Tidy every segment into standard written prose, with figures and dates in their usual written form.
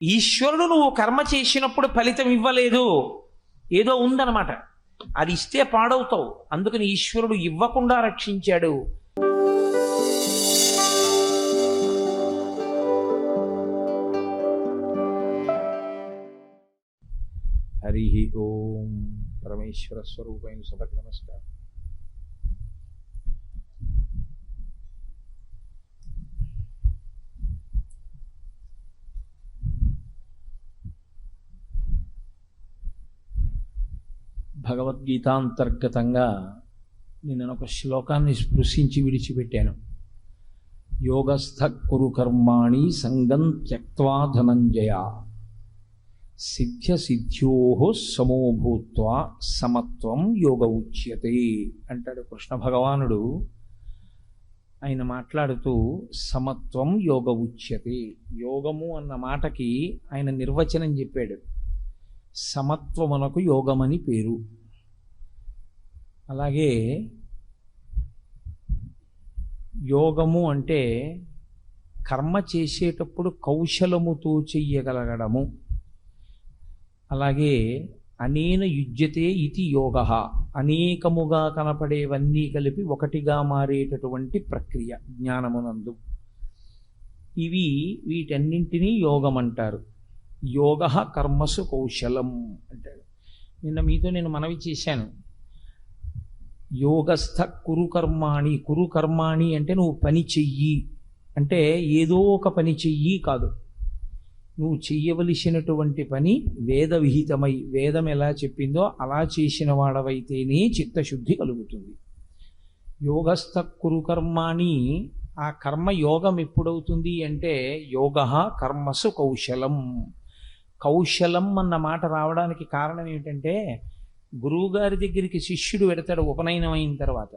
ఈశ్వరుడు నువ్వు కర్మ చేసినప్పుడు ఫలితం ఇవ్వలేదు, ఏదో ఉందన్నమాట. అది ఇస్తే పాడవుతావు. అందుకని ఈశ్వరుడు ఇవ్వకుండా రక్షించాడు. హరి ఓం. పరమేశ్వర స్వరూపైన సభకు నమస్కారం. భగవద్గీతాంతర్గతంగా నేను ఒక శ్లోకాన్ని స్పృశించి విడిచిపెట్టాను. యోగస్థ కురు కర్మాణి సంగం త్యక్త్వా ధనంజయ సిద్ధ్య సిద్ధ్యో సమో భూత్వా సమత్వం యోగ ఉచ్యతే అంటాడు కృష్ణ భగవానుడు. ఆయన మాట్లాడుతూ సమత్వం యోగ ఉచ్యతే, యోగము అన్న మాటకి ఆయన నిర్వచనం చెప్పాడు. సమత్వమునకు యోగమని పేరు. అలాగే యోగము అంటే కర్మ చేసేటప్పుడు కౌశలముతో చెయ్యగలగడము. అలాగే అనేన యుజ్యతే ఇది యోగ, అనేకముగా కనపడేవన్నీ కలిపి ఒకటిగా మారేటటువంటి ప్రక్రియ జ్ఞానమునందు. వీటన్నింటినీ యోగం అంటారు. యోగ కర్మసు కౌశలం అంటాడు. నిన్న మీతో నేను మనవి చేశాను, యోగస్థ కురు కర్మాణి. కురు కర్మాణి అంటే నువ్వు పని చెయ్యి అంటే ఏదో ఒక పని చెయ్యి కాదు, నువ్వు చెయ్యవలసినటువంటి పని వేద విహితమై, వేదం ఎలా చెప్పిందో అలా చేసిన వాడవైతేనే చిత్తశుద్ధి కలుగుతుంది. యోగస్థ కురు కర్మాణి. ఆ కర్మ యోగం ఎప్పుడవుతుంది అంటే యోగ కర్మసు కౌశలం. కౌశలం అన్న మాట రావడానికి కారణం ఏమిటంటే, గురువుగారి దగ్గరికి శిష్యుడు వెడతాడు ఉపనయనం అయిన తర్వాత.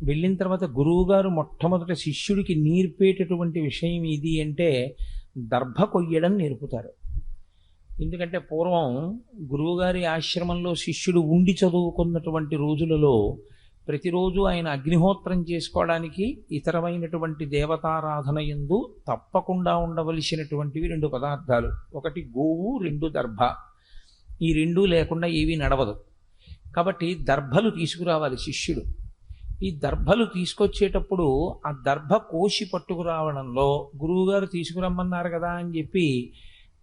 వెళ్ళిన తర్వాత గురువుగారు మొట్టమొదట శిష్యుడికి నేర్పేటటువంటి విషయం ఇది అంటే దర్భ కొయ్యడం నేర్పుతారు. ఎందుకంటే పూర్వం గురువుగారి ఆశ్రమంలో శిష్యుడు ఉండి చదువుకున్నటువంటి రోజులలో ప్రతిరోజు ఆయన అగ్నిహోత్రం చేసుకోవడానికి ఇతరమైనటువంటి దేవతారాధన యందు తప్పకుండా ఉండవలసినటువంటివి రెండు పదార్థాలు. ఒకటి గోవు, రెండు దర్భ. ఈ రెండూ లేకుండా ఏవీ నడవదు. కాబట్టి దర్భలు తీసుకురావాలి శిష్యుడు. ఈ దర్భలు తీసుకొచ్చేటప్పుడు ఆ దర్భ కోసి పట్టుకురావడంలో గురువుగారు తీసుకురమ్మన్నారు కదా అని చెప్పి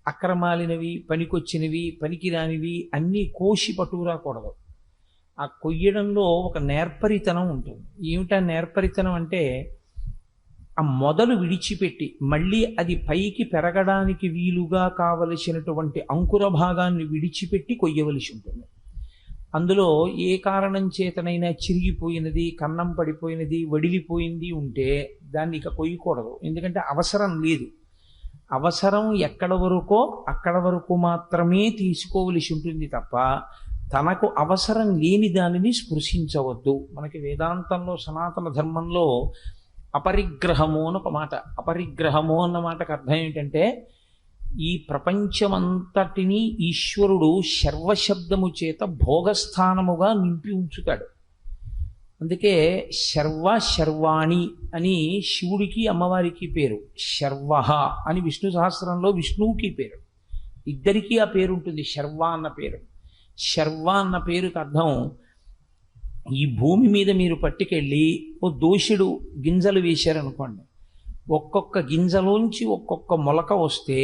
అక్రమాలినవి, పనికొచ్చినవి, పనికిరానివి అన్నీ కోసి పట్టుకురాకూడదు. ఆ కొయ్యడంలో ఒక నేర్పరితనం ఉంటుంది. ఏమిటా నేర్పరితనం అంటే, ఆ మొదలు విడిచిపెట్టి మళ్ళీ అది పైకి పెరగడానికి వీలుగా కావలసినటువంటి అంకుర భాగాన్ని విడిచిపెట్టి కొయ్యవలసి ఉంటుంది. అందులో ఏ కారణం చేతనైనా చిరిగిపోయినది, కన్నం పడిపోయినది, వడిలిపోయింది ఉంటే దాన్ని ఇక కొయ్యకూడదు. ఎందుకంటే అవసరం లేదు. అవసరం ఎక్కడ వరకో అక్కడ వరకు మాత్రమే తీసుకోవలసి ఉంటుంది తప్ప తనకు అవసరం లేని దానిని స్పృశించవద్దు. మనకి వేదాంతంలో సనాతన ధర్మంలో అపరిగ్రహము అని ఒక మాట. అపరిగ్రహము అన్న మాటకు అర్థం ఏంటంటే, ఈ ప్రపంచమంతటినీ ఈశ్వరుడు శర్వశబ్దము చేత భోగస్థానముగా నింపి ఉంచుతాడు. అందుకే శర్వ శర్వాణి అని శివుడికి అమ్మవారికి పేరు, శర్వ అని విష్ణు సహస్రంలో విష్ణువుకి పేరు. ఇద్దరికీ ఆ పేరు ఉంటుంది, శర్వ అన్న పేరు. శర్వ అన్న పేరుకి అర్థం, ఈ భూమి మీద మీరు పట్టుకెళ్ళి ఓ దోషుడు గింజలు వేశారనుకోండి, ఒక్కొక్క గింజలోంచి ఒక్కొక్క మొలక వస్తే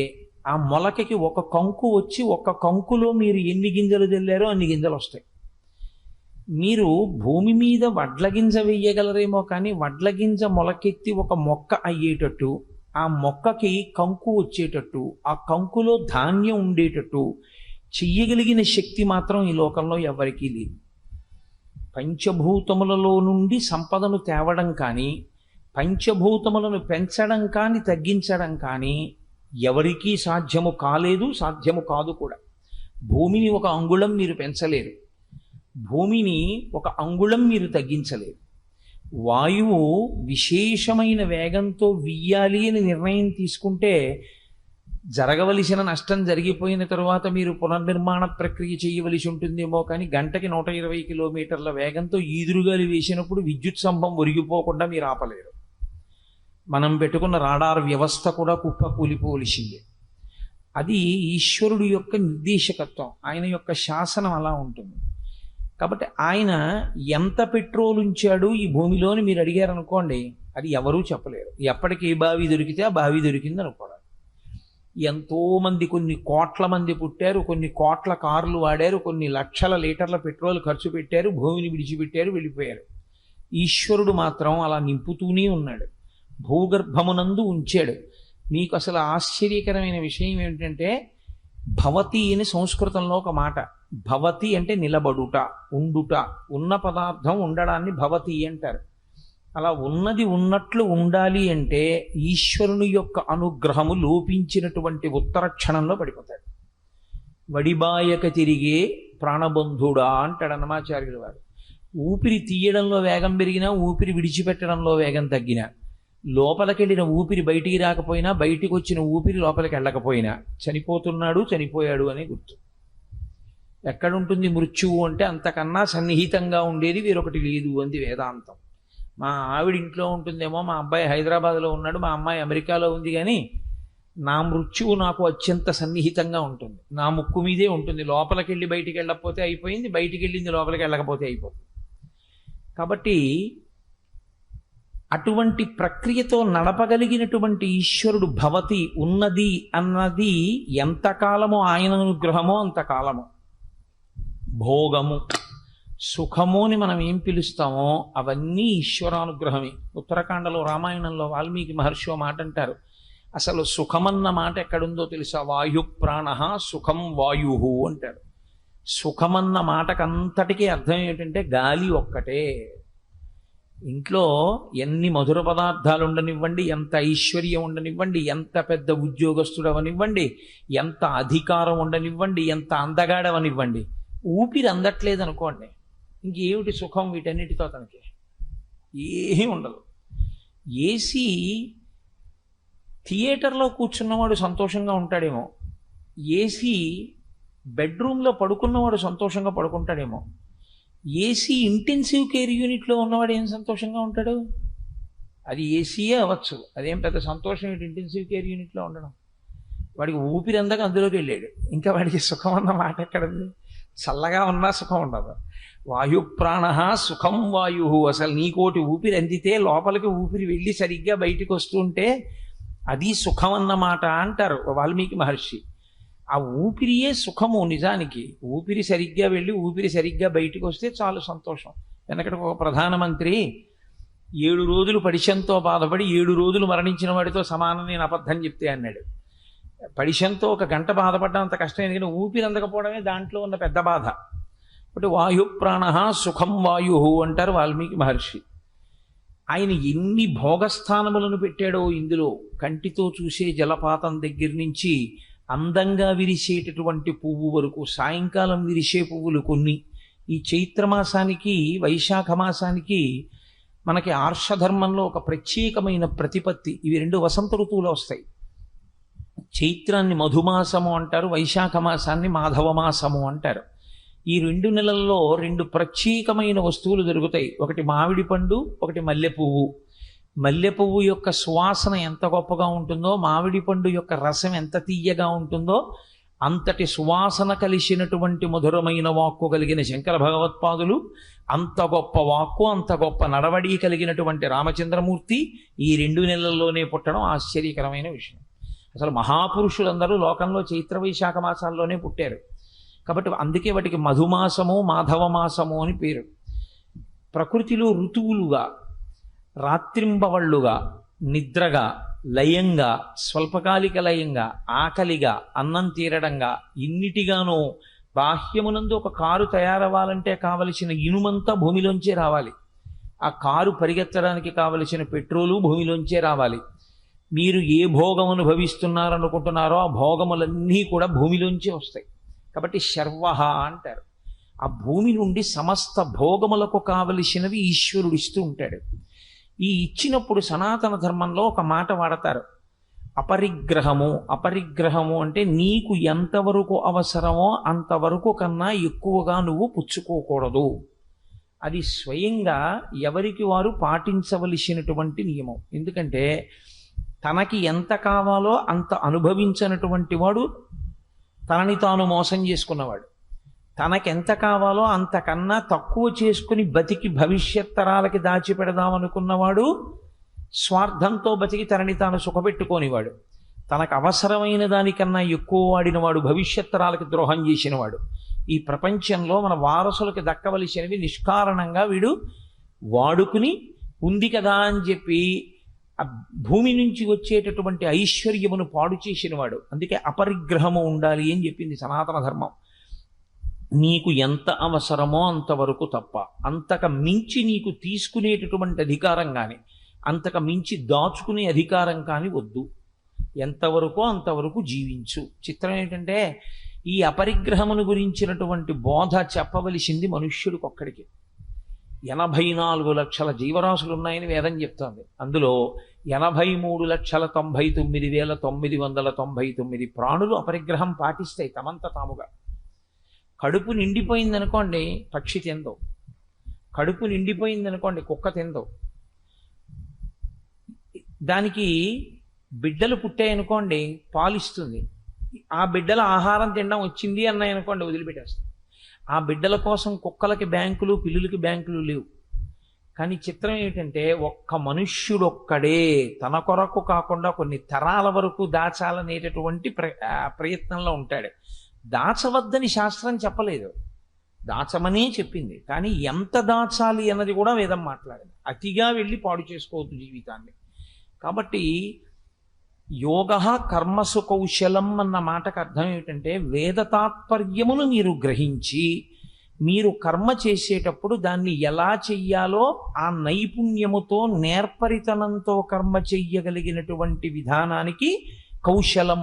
ఆ మొలకకి ఒక కంకు వచ్చి ఒక్క కంకులో మీరు ఎన్ని గింజలు చల్లారో అన్ని గింజలు వస్తాయి. మీరు భూమి మీద వడ్ల గింజ వేయగలరేమో కానీ వడ్ల గింజ మొలకెత్తి ఒక మొక్క అయ్యేటట్టు, ఆ మొక్కకి కంకు వచ్చేటట్టు, ఆ కంకులో ధాన్యం ఉండేటట్టు చెయ్యగలిగిన శక్తి మాత్రం ఈ లోకంలో ఎవరికీ లేదు. పంచభూతములలో నుండి సంపదను తేవడం కానీ, పంచభూతములను పెంచడం కానీ తగ్గించడం కానీ ఎవరికీ సాధ్యము కాలేదు, సాధ్యము కాదు కూడా. భూమిని ఒక అంగుళం మీరు పెంచలేరు, భూమిని ఒక అంగుళం మీరు తగ్గించలేరు. వాయువు విశేషమైన వేగంతో వీయాలి అని నిర్ణయం తీసుకుంటే జరగవలసిన నష్టం జరిగిపోయిన తరువాత మీరు పునర్నిర్మాణ ప్రక్రియ చేయవలసి ఉంటుందేమో కానీ గంటకి 120 కిలోమీటర్ల వేగంతో ఈదురుగాలి వేసినప్పుడు విద్యుత్ స్తంభం ఒరిగిపోకుండా మీరు ఆపలేరు. మనం పెట్టుకున్న రాడార్ వ్యవస్థ కూడా కుప్ప కూలిపోవలసిందే. అది ఈశ్వరుడు యొక్క నిర్దేశకత్వం, ఆయన యొక్క శాసనం అలా ఉంటుంది. కాబట్టి ఆయన ఎంత పెట్రోల్ ఉంచాడు ఈ భూమిలోని మీరు అడిగారు అనుకోండి, అది ఎవరూ చెప్పలేరు. ఎప్పటికి ఏ బావి దొరికితే ఆ బావి దొరికింది అనుకోవడం. ఎంతోమంది, కొన్ని కోట్ల మంది పుట్టారు, కొన్ని కోట్ల కార్లు వాడారు, కొన్ని లక్షల లీటర్ల పెట్రోల్ ఖర్చు పెట్టారు, భూమిని విడిచిపెట్టారు, వెళ్ళిపోయారు. ఈశ్వరుడు మాత్రం అలా నింపుతూనే ఉన్నాడు, భూగర్భమునందు ఉంచాడు. మీకు అసలు ఆశ్చర్యకరమైన విషయం ఏమిటంటే, భవతి అని సంస్కృతంలో ఒక మాట. భవతి అంటే నిలబడుట, ఉండుట, ఉన్న పదార్థం ఉండడాన్ని భవతి అంటారు. అలా ఉన్నది ఉన్నట్లు ఉండాలి అంటే ఈశ్వరుని యొక్క అనుగ్రహము లోపించినటువంటి ఉత్తర క్షణంలో పడిపోతాడు. వడిబాయక తిరిగే ప్రాణబంధుడా అంటాడు అన్నమాచార్యుల వారు. ఊపిరి తీయడంలో వేగం పెరిగినా, ఊపిరి విడిచిపెట్టడంలో వేగం తగ్గినా, లోపలికెళ్ళిన ఊపిరి బయటికి రాకపోయినా, బయటికి వచ్చిన ఊపిరి లోపలికి వెళ్ళకపోయినా చనిపోతున్నాడు, చనిపోయాడు అనే గుర్తు. ఎక్కడుంటుంది మృత్యువు అంటే అంతకన్నా సన్నిహితంగా ఉండేది వేరొకటి లేదు అంది వేదాంతం. మా ఆవిడ ఇంట్లో ఉంటుందేమో, మా అబ్బాయి హైదరాబాద్లో ఉన్నాడు, మా అమ్మాయి అమెరికాలో ఉంది, కానీ నా మృత్యువు నాకు అత్యంత సన్నిహితంగా ఉంటుంది. నా ముక్కు మీదే ఉంటుంది. లోపలికి వెళ్ళి బయటికి వెళ్ళకపోతే అయిపోయింది, బయటికి వెళ్ళింది లోపలికి వెళ్ళకపోతే అయిపోతుంది. కాబట్టి అటువంటి ప్రక్రియతో నడపగలిగినటువంటి ఈశ్వరుడు భవతి, ఉన్నది అన్నది ఎంతకాలమో ఆయన అనుగ్రహమో అంతకాలము. భోగము, సుఖము అని మనం ఏం పిలుస్తామో అవన్నీ ఈశ్వరానుగ్రహమే. ఉత్తరాఖండలో రామాయణంలో వాల్మీకి మహర్షి ఓ మాట అంటారు. అసలు సుఖమన్న మాట ఎక్కడుందో తెలుసా? వాయు ప్రాణ సుఖం వాయు అంటారు. సుఖమన్న మాటకంతటికీ అర్థం ఏంటంటే గాలి ఒక్కటే. ఇంట్లో ఎన్ని మధుర పదార్థాలు ఉండనివ్వండి, ఎంత ఐశ్వర్యం ఉండనివ్వండి, ఎంత పెద్ద ఉద్యోగస్తుడవనివ్వండి, ఎంత అధికారం ఉండనివ్వండి, ఎంత అందగాడవనివ్వండి, ఊపిరి అందట్లేదు అనుకోండి, ఇంకేమిటి సుఖం వీటన్నిటితో? తనకి ఏమీ ఉండదు. ఏసీ థియేటర్లో కూర్చున్నవాడు సంతోషంగా ఉంటాడేమో, ఏసీ బెడ్రూమ్లో పడుకున్నవాడు సంతోషంగా పడుకుంటాడేమో, ఏసీ ఇంటెన్సివ్ కేర్ యూనిట్లో ఉన్నవాడు ఏం సంతోషంగా ఉంటాడు? అది ఏసీయే అవ్వచ్చు, అదేం పెద్ద సంతోషం ఏంటి ఇంటెన్సివ్ కేర్ యూనిట్లో ఉండడం? వాడికి ఊపిరి అందక అందులోకి వెళ్ళాడు, ఇంకా వాడికి సుఖం అన్న మాట ఎక్కడుంది? చల్లగా ఉన్నా సుఖం ఉండదు. వాయు ప్రాణ సుఖం వాయు. అసలు నీకోటి ఊపిరి అందితే లోపలికి ఊపిరి వెళ్ళి సరిగ్గా బయటికి వస్తుంటే అది సుఖం అన్నమాట అంటారు వాల్మీకి మహర్షి. ఆ ఊపిరియే సుఖము నిజానికి. ఊపిరి సరిగ్గా వెళ్ళి ఊపిరి సరిగ్గా బయటికి వస్తే చాలు సంతోషం. వెనకటి ఒక ప్రధానమంత్రి 7 రోజులు పడిశంతో బాధపడి 7 రోజులు మరణించిన వాడితో సమానం నేను అబద్ధం చెప్తే అన్నాడు. పడిశంతో 1 గంట బాధపడడం అంత కష్టం, ఎందుకంటే ఊపిరి అందకపోవడమే దాంట్లో ఉన్న పెద్ద బాధ. కాబట్టి వాయు ప్రాణ సుఖం వాయు అంటారు వాల్మీకి మహర్షి. ఆయన ఎన్ని భోగస్థానములను పెట్టాడో ఇందులో. కంటితో చూసే జలపాతం దగ్గర నుంచి అందంగా విరిసేటటువంటి పువ్వు వరకు, సాయంకాలం విరిసే పువ్వులు కొన్ని. ఈ చైత్రమాసానికి వైశాఖ మాసానికి మనకి ఆర్షధర్మంలో ఒక ప్రత్యేకమైన ప్రతిపత్తి. ఇవి 2 వసంత ఋతువులు వస్తాయి. చైత్రాన్ని మధుమాసము అంటారు, వైశాఖ మాసాన్ని మాధవ మాసము అంటారు. ఈ 2 నెలల్లో 2 ప్రత్యేకమైన వస్తువులు దొరుకుతాయి. ఒకటి మామిడి పండు, ఒకటి మల్లెపువ్వు. మల్లెపువ్వు యొక్క సువాసన ఎంత గొప్పగా ఉంటుందో, మామిడి పండు యొక్క రసం ఎంత తీయగా ఉంటుందో, అంతటి సువాసన కలిసినటువంటి మధురమైన వాక్కు కలిగిన శంకర భగవత్పాదులు, అంత గొప్ప వాక్కు, అంత గొప్ప నడవడి కలిగినటువంటి రామచంద్రమూర్తి ఈ 2 నెలల్లోనే పుట్టడం ఆశ్చర్యకరమైన విషయం. అసలు మహాపురుషులందరూ లోకంలో చైత్ర వైశాఖ మాసాల్లోనే పుట్టారు. కాబట్టి అందుకే వాటికి మధుమాసము మాధవ మాసము అని పేరు. ప్రకృతిలో ఋతువులుగా, రాత్రింబవళ్ళుగా, నిద్రగా, లయంగా, స్వల్పకాలిక లయంగా, ఆకలిగా, అన్నం తీరడంగా, ఇన్నిటిగానో బాహ్యమునందు ఒక కారు తయారవ్వాలంటే కావలసిన ఇనుమంతా భూమిలోంచే రావాలి. ఆ కారు పరిగెత్తడానికి కావలసిన పెట్రోలు భూమిలోంచే రావాలి. మీరు ఏ భోగం అనుభవిస్తున్నారనుకుంటున్నారో ఆ భోగములన్నీ కూడా భూమిలోంచే వస్తాయి. కాబట్టి శర్వహ అంటారు. ఆ భూమి నుండి సమస్త భోగములకు కావలసినవి ఈశ్వరుడు ఇస్తూ ఉంటాడు. ఈ ఇచ్చినప్పుడు సనాతన ధర్మంలో ఒక మాట వాడతారు, అపరిగ్రహము. అపరిగ్రహము అంటే నీకు ఎంతవరకు అవసరమో అంతవరకు కన్నా ఎక్కువగా నువ్వు పుచ్చుకోకూడదు. అది స్వయంగా ఎవరికి వారు పాటించవలసినటువంటి నియమం. ఎందుకంటే తనకి ఎంత కావాలో అంత అనుభవించినటువంటి వాడు తనని తాను మోసం చేసుకున్నవాడు. తనకెంత కావాలో అంతకన్నా తక్కువ చేసుకుని బతికి భవిష్యత్ తరాలకి దాచిపెడదామనుకున్నవాడు, స్వార్థంతో బతికి తనని తాను సుఖపెట్టుకోనివాడు, తనకు అవసరమైన దానికన్నా ఎక్కువ వాడినవాడు, భవిష్యత్ తరాలకి ద్రోహం చేసినవాడు. ఈ ప్రపంచంలో మన వారసులకు దక్కవలసినవి నిష్కారణంగా వీడు వాడుకుని ఉంది కదా అని చెప్పి ఆ భూమి నుంచి వచ్చేటటువంటి ఐశ్వర్యమును పాడు చేసినవాడు. అందుకే అపరిగ్రహము ఉండాలి అని చెప్పింది సనాతన ధర్మం. నీకు ఎంత అవసరమో అంతవరకు తప్ప, అంతక మించి నీకు తీసుకునేటటువంటి అధికారం కానీ, అంతక మించి దాచుకునే అధికారం కానీ వద్దు. ఎంతవరకో అంతవరకు జీవించు. చిత్రం ఏంటంటే ఈ అపరిగ్రహమును గురించినటువంటి బోధ చెప్పవలసింది మనుష్యుడికి ఒక్కడికి. 84 లక్షల జీవరాశులు ఉన్నాయని వేదం చెప్తోంది. అందులో 83,99,999 ప్రాణులు అపరిగ్రహం పాటిస్తాయి తమంత తాముగా. కడుపు నిండిపోయిందనుకోండి పక్షి తిందో, కడుపు నిండిపోయిందనుకోండి కుక్క తిందో. దానికి బిడ్డలు పుట్టాయనుకోండి పాలిస్తుంది. ఆ బిడ్డల ఆహారం తినడం వచ్చింది అన్నాయనుకోండి వదిలిపెట్టేస్తుంది. ఆ బిడ్డల కోసం కుక్కలకి బ్యాంకులు, పిల్లులకి బ్యాంకులు లేవు. కానీ చిత్రం ఏమిటంటే ఒక్క మనుష్యుడొక్కడే తన కొరకు కాకుండా కొన్ని తరాల వరకు దాచాలనేటటువంటి ప్రయత్నంలో ఉంటాడు. దాచవద్దని శాస్త్రం చెప్పలేదు, దాచమనే చెప్పింది. కానీ ఎంత దాచాలి అన్నది కూడా వేదం మాట్లాడింది. అతిగా వెళ్ళి పాడు చేసుకోవద్దు జీవితాన్ని. కాబట్టి యోగ కర్మసు కౌశలం అన్న మాటకు అర్థం ఏమిటంటే వేద తాత్పర్యమును మీరు గ్రహించి మీరు కర్మ చేసేటప్పుడు దాన్ని ఎలా చెయ్యాలో ఆ నైపుణ్యముతో నేర్పరితనంతో కర్మ చెయ్యగలిగినటువంటి విధానానికి కౌశలం.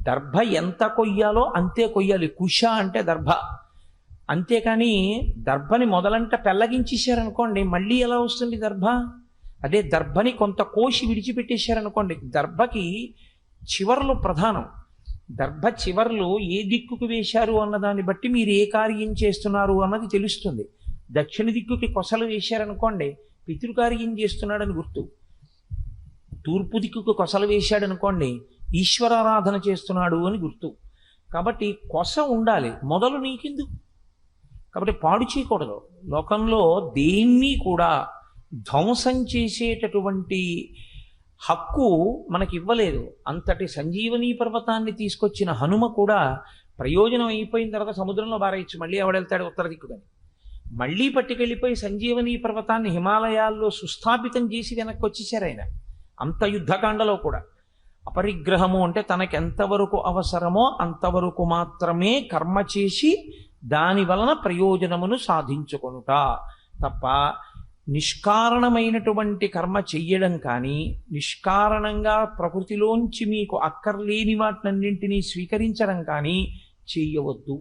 దర్భ ఎంత కొయ్యాలో అంతే కొయ్యాలి. కుశ అంటే దర్భ. అంతేకాని దర్భని మొదలంట పెళ్ళగించేశారనుకోండి మళ్ళీ ఎలా వస్తుంది దర్భ? అదే దర్భని కొంత కోసి విడిచిపెట్టేశారనుకోండి, దర్భకి చివర్లు ప్రధానం. దర్భ చివర్లు ఏ దిక్కుకు వేశారు అన్నదాన్ని బట్టి మీరు ఏ కార్యం చేస్తున్నారు అన్నది తెలుస్తుంది. దక్షిణ దిక్కుకి కొసలు వేశారనుకోండి పితృకార్యం చేస్తున్నాడని గుర్తు. తూర్పు దిక్కుకు కొసలు వేశాడనుకోండి ఈశ్వరారాధన చేస్తున్నాడు అని గుర్తు. కాబట్టి కొస ఉండాలి, మొదలు నీకెందుకు? కాబట్టి పాడు చేయకూడదు. లోకంలో దేన్ని కూడా ధ్వంసం చేసేటటువంటి హక్కు మనకి ఇవ్వలేదు. అంతటి సంజీవనీ పర్వతాన్ని తీసుకొచ్చిన హనుమ కూడా ప్రయోజనం అయిపోయిన తర్వాత సముద్రంలో బారేయచ్చు, మళ్ళీ ఎవడెళ్తాడు ఉత్తర దిక్కుదని. మళ్ళీ పట్టుకెళ్ళిపోయి సంజీవనీ పర్వతాన్ని హిమాలయాల్లో సుస్థాపితం చేసి వెనక్కి వచ్చేసారు ఆయన. అంత యుద్ధకాండలో కూడా అపరిగ్రహము అంటే తనకి ఎంతవరకు అవసరమో అంతవరకు మాత్రమే కర్మ చేసి దాని వలన ప్రయోజనమును సాధించుకొనుట తప్ప నిష్కారణమైనటువంటి కర్మ చెయ్యడం కానీ, నిష్కారణంగా ప్రకృతిలోంచి మీకు అక్కర్లేని వాటినన్నింటినీ స్వీకరించడం కానీ చెయ్యవద్దు.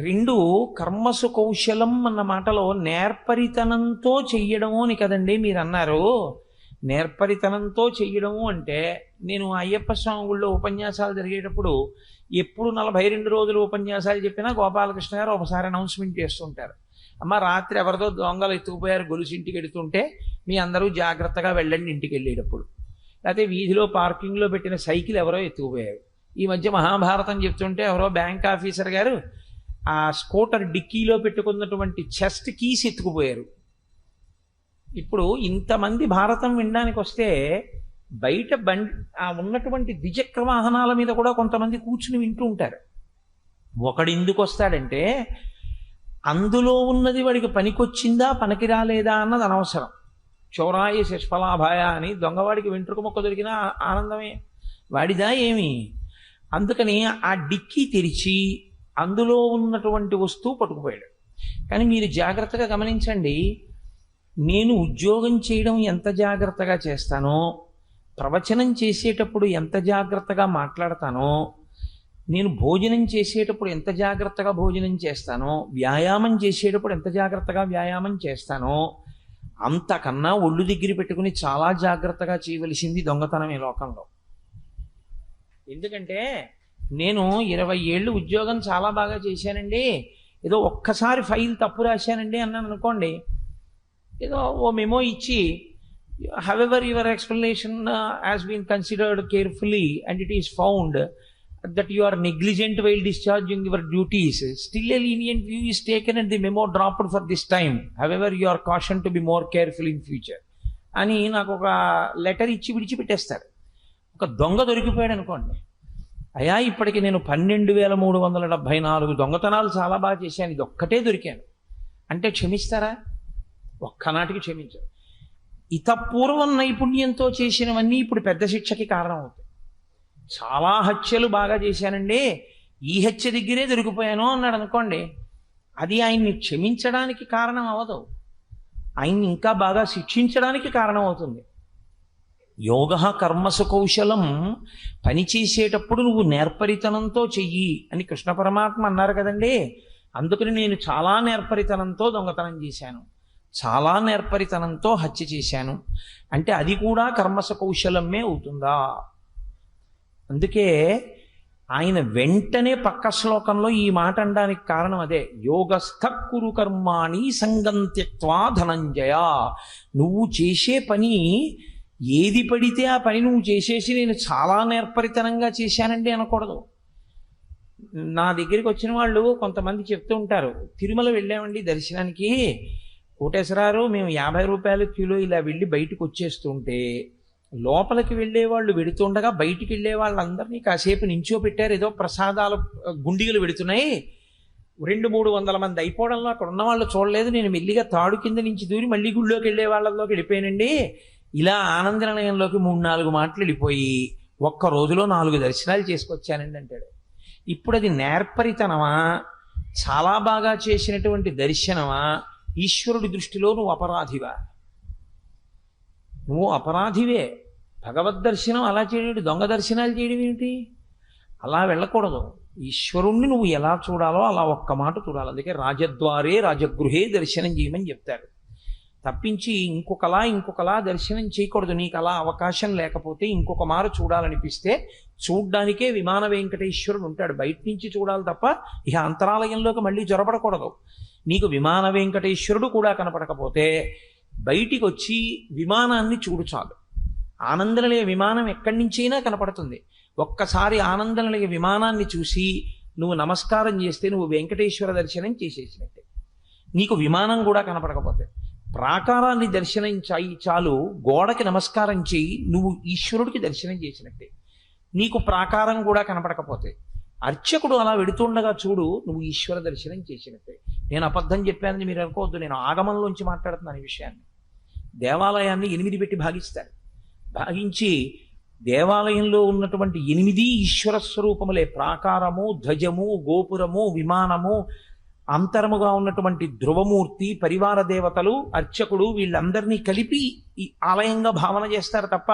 2 కర్మసు కౌశలం అన్న మాటలో నేర్పరితనంతో చెయ్యడము అని కదండి మీరు అన్నారు. నేర్పరితనంతో చెయ్యడము అంటే నేను అయ్యప్ప స్వామి గుళ్ళో ఉపన్యాసాలు జరిగేటప్పుడు ఎప్పుడు 42 రోజులు ఉపన్యాసాలు చెప్పినా గోపాలకృష్ణ గారు ఒకసారి అనౌన్స్మెంట్ చేస్తుంటారు. అమ్మ రాత్రి ఎవరితో దొంగలు ఎత్తుకుపోయారు గొలుసు ఇంటికి వెళుతుంటే మీ అందరూ జాగ్రత్తగా వెళ్ళండి ఇంటికి వెళ్ళేటప్పుడు. లేకపోతే వీధిలో పార్కింగ్లో పెట్టిన సైకిల్ ఎవరో ఎత్తుకుపోయారు. ఈ మధ్య మహాభారతం చెప్తుంటే ఎవరో బ్యాంక్ ఆఫీసర్ గారు ఆ స్కూటర్ డిక్కీలో పెట్టుకున్నటువంటి చెస్ట్ కీస్ ఎత్తుకుపోయారు. ఇప్పుడు ఇంతమంది భారతం వినడానికి వస్తే బయట ఉన్నటువంటి ద్విచక్ర వాహనాల మీద కూడా కొంతమంది కూర్చుని వింటూ ఉంటారు. ఒకడు ఎందుకు వస్తాడంటే అందులో ఉన్నది వాడికి పనికొచ్చిందా పనికి రాలేదా అన్నది అనవసరం. చౌరాయ శష్ఫలాభాయ అని దొంగవాడికి వెంట్రుక మొక్క దొరికినా ఆనందమే, వాడిదా ఏమి. అందుకని ఆ డిక్కీ తెరిచి అందులో ఉన్నటువంటి వస్తువు పట్టుకుపోయాడు. కానీ మీరు జాగ్రత్తగా గమనించండి, నేను ఉద్యోగం చేయడం ఎంత జాగ్రత్తగా చేస్తానో, ప్రవచనం చేసేటప్పుడు ఎంత జాగ్రత్తగా మాట్లాడతానో, నేను భోజనం చేసేటప్పుడు ఎంత జాగ్రత్తగా భోజనం చేస్తానో, వ్యాయామం చేసేటప్పుడు ఎంత జాగ్రత్తగా వ్యాయామం చేస్తానో, అంతకన్నా ఒళ్ళు దగ్గర పెట్టుకుని చాలా జాగ్రత్తగా చేయవలసింది దొంగతనమే లోకంలో. ఎందుకంటే నేను 20 ఏళ్ళు ఉద్యోగం చాలా బాగా చేశానండి, ఏదో ఒక్కసారి ఫైల్ తప్పు రాశానండి అన్నాను అనుకోండి, ఏదో ఓ మెమో ఇచ్చి however your explanation has been considered carefully and it is found that you are negligent while discharging your duties, still a lenient view is taken and the memo dropped for this time. However, you are cautioned to be more careful in future. అని నాకు ఒక letter ఇచ్చి విడిచిపెట్టేస్తారు. ఒక దొంగ దొరికిపోయాడు అనుకోండి, అయ్యా ఇప్పటికి నేను 12,374 దొంగతనాలు చాలా బాగా చేశాను, ఇది ఒక్కటే దొరికాను అంటే క్షమిస్తారా? ఒక్కనాటికి క్షమించరు. ఇతపూర్వం నైపుణ్యంతో చేసినవన్నీ ఇప్పుడు పెద్ద శిక్షకి కారణం అవుతాయి. చాలా హత్యలు బాగా చేశానండి, ఈ హత్య దగ్గరే దొరికిపోయాను అన్నాడు అనుకోండి, అది ఆయన్ని క్షమించడానికి కారణం అవ్వదు, ఆయన్ని ఇంకా బాగా శిక్షించడానికి కారణం అవుతుంది. యోగ కర్మసు కౌశలం, పని చేసేటప్పుడు నువ్వు నేర్పరితనంతో చెయ్యి అని కృష్ణ పరమాత్మ అన్నారు కదండి. అందుకని నేను చాలా నేర్పరితనంతో దొంగతనం చేశాను, చాలా నేర్పరితనంతో హత్య చేశాను అంటే అది కూడా కర్మసు కౌశలమే అవుతుందా? అందుకే ఆయన వెంటనే పక్క శ్లోకంలో ఈ మాట అనడానికి కారణం అదే. యోగస్థ కురు కర్మాణి సంగం త్యక్త్వా ధనంజయ. నువ్వు చేసే పని ఏది పడితే ఆ పని నువ్వు చేసేసి నేను చాలా నేర్పరితనంగా చేశానండి అనకూడదు. నా దగ్గరికి వచ్చిన వాళ్ళు కొంతమంది చెప్తూ ఉంటారు, తిరుమల వెళ్ళామండి దర్శనానికి, కోటేశ్వరారు మేము 50 రూపాయల కిలో ఇలా వెళ్ళి బయటకు వచ్చేస్తుంటే లోపలికి వెళ్ళే వాళ్ళు వెడుతుండగా బయటికి వెళ్ళే వాళ్ళందరినీ కాసేపు నించో పెట్టారు, ఏదో ప్రసాదాల గుండిగలు వెడుతున్నాయి, 200-300 మంది అయిపోవడంలో అక్కడ ఉన్న వాళ్ళు చూడలేదు, నేను మెల్లిగా తాడు కింద నుంచి దూరి మళ్ళీ గుళ్ళోకి వెళ్ళే వాళ్ళలోకి వెళ్ళిపోయానండి. ఇలా ఆనంద నిలయంలోకి 3-4 మాటలు వెళ్ళిపోయి ఒక్క రోజులో 4 దర్శనాలు చేసుకొచ్చానండి అంటాడు. ఇప్పుడు అది నేర్పరితనమా, చాలా బాగా చేసినటువంటి దర్శనమా, ఈశ్వరుడి దృష్టిలో నువ్వు అపరాధివా? నువ్వు అపరాధివే. భగవద్ దర్శనం అలా చేయడం, దొంగ దర్శనాలు చేయడం ఏమిటి? అలా వెళ్ళకూడదు. ఈశ్వరుణ్ణి నువ్వు ఎలా చూడాలో అలా ఒక్క మాట చూడాలి. అందుకే రాజద్వారే రాజగృహే దర్శనం చేయమని చెప్తారు. తప్పించి ఇంకొకలా దర్శనం చేయకూడదు. నీకు అలా అవకాశం లేకపోతే ఇంకొక మారు చూడాలనిపిస్తే చూడ్డానికే విమాన వెంకటేశ్వరుడు ఉంటాడు, బయట నుంచి చూడాలి తప్ప ఇక అంతరాలయంలోకి మళ్ళీ జొరబడకూడదు. నీకు విమాన వెంకటేశ్వరుడు కూడా కనపడకపోతే బయటికి వచ్చి విమానాన్ని చూడు చాలు. ఆనందనిలయ విమానం ఎక్కడి నుంచైనా కనపడుతుంది. ఒక్కసారి ఆనందనిలయ విమానాన్ని చూసి నువ్వు నమస్కారం చేస్తే నువ్వు వెంకటేశ్వర దర్శనం చేసేసినట్టే. నీకు విమానం కూడా కనపడకపోతే ప్రాకారాన్ని దర్శనం చాలు, గోడకి నమస్కారం చేయి, నువ్వు ఈశ్వరుడికి దర్శనం చేసినట్టే. నీకు ప్రాకారం కూడా కనపడకపోతే అర్చకుడు అలా వెడుతుండగా చూడు, నువ్వు ఈశ్వర దర్శనం చేసినట్టే. నేను అబద్ధం చెప్పానని మీరు అనుకోవద్దు, నేను ఆగమంలోంచి మాట్లాడుతున్నాను ఈ విషయాన్ని. దేవాలయాన్ని 8 పెట్టి భాగిస్తారు. భాగించి దేవాలయంలో ఉన్నటువంటి 8 ఈశ్వర స్వరూపములే. ప్రాకారము, ధ్వజము, గోపురము, విమానము, అంతరముగా ఉన్నటువంటి ధ్రువమూర్తి, పరివార దేవతలు, అర్చకుడు, వీళ్ళందరినీ కలిపి ఈ ఆలయంగా భావన చేస్తారు తప్ప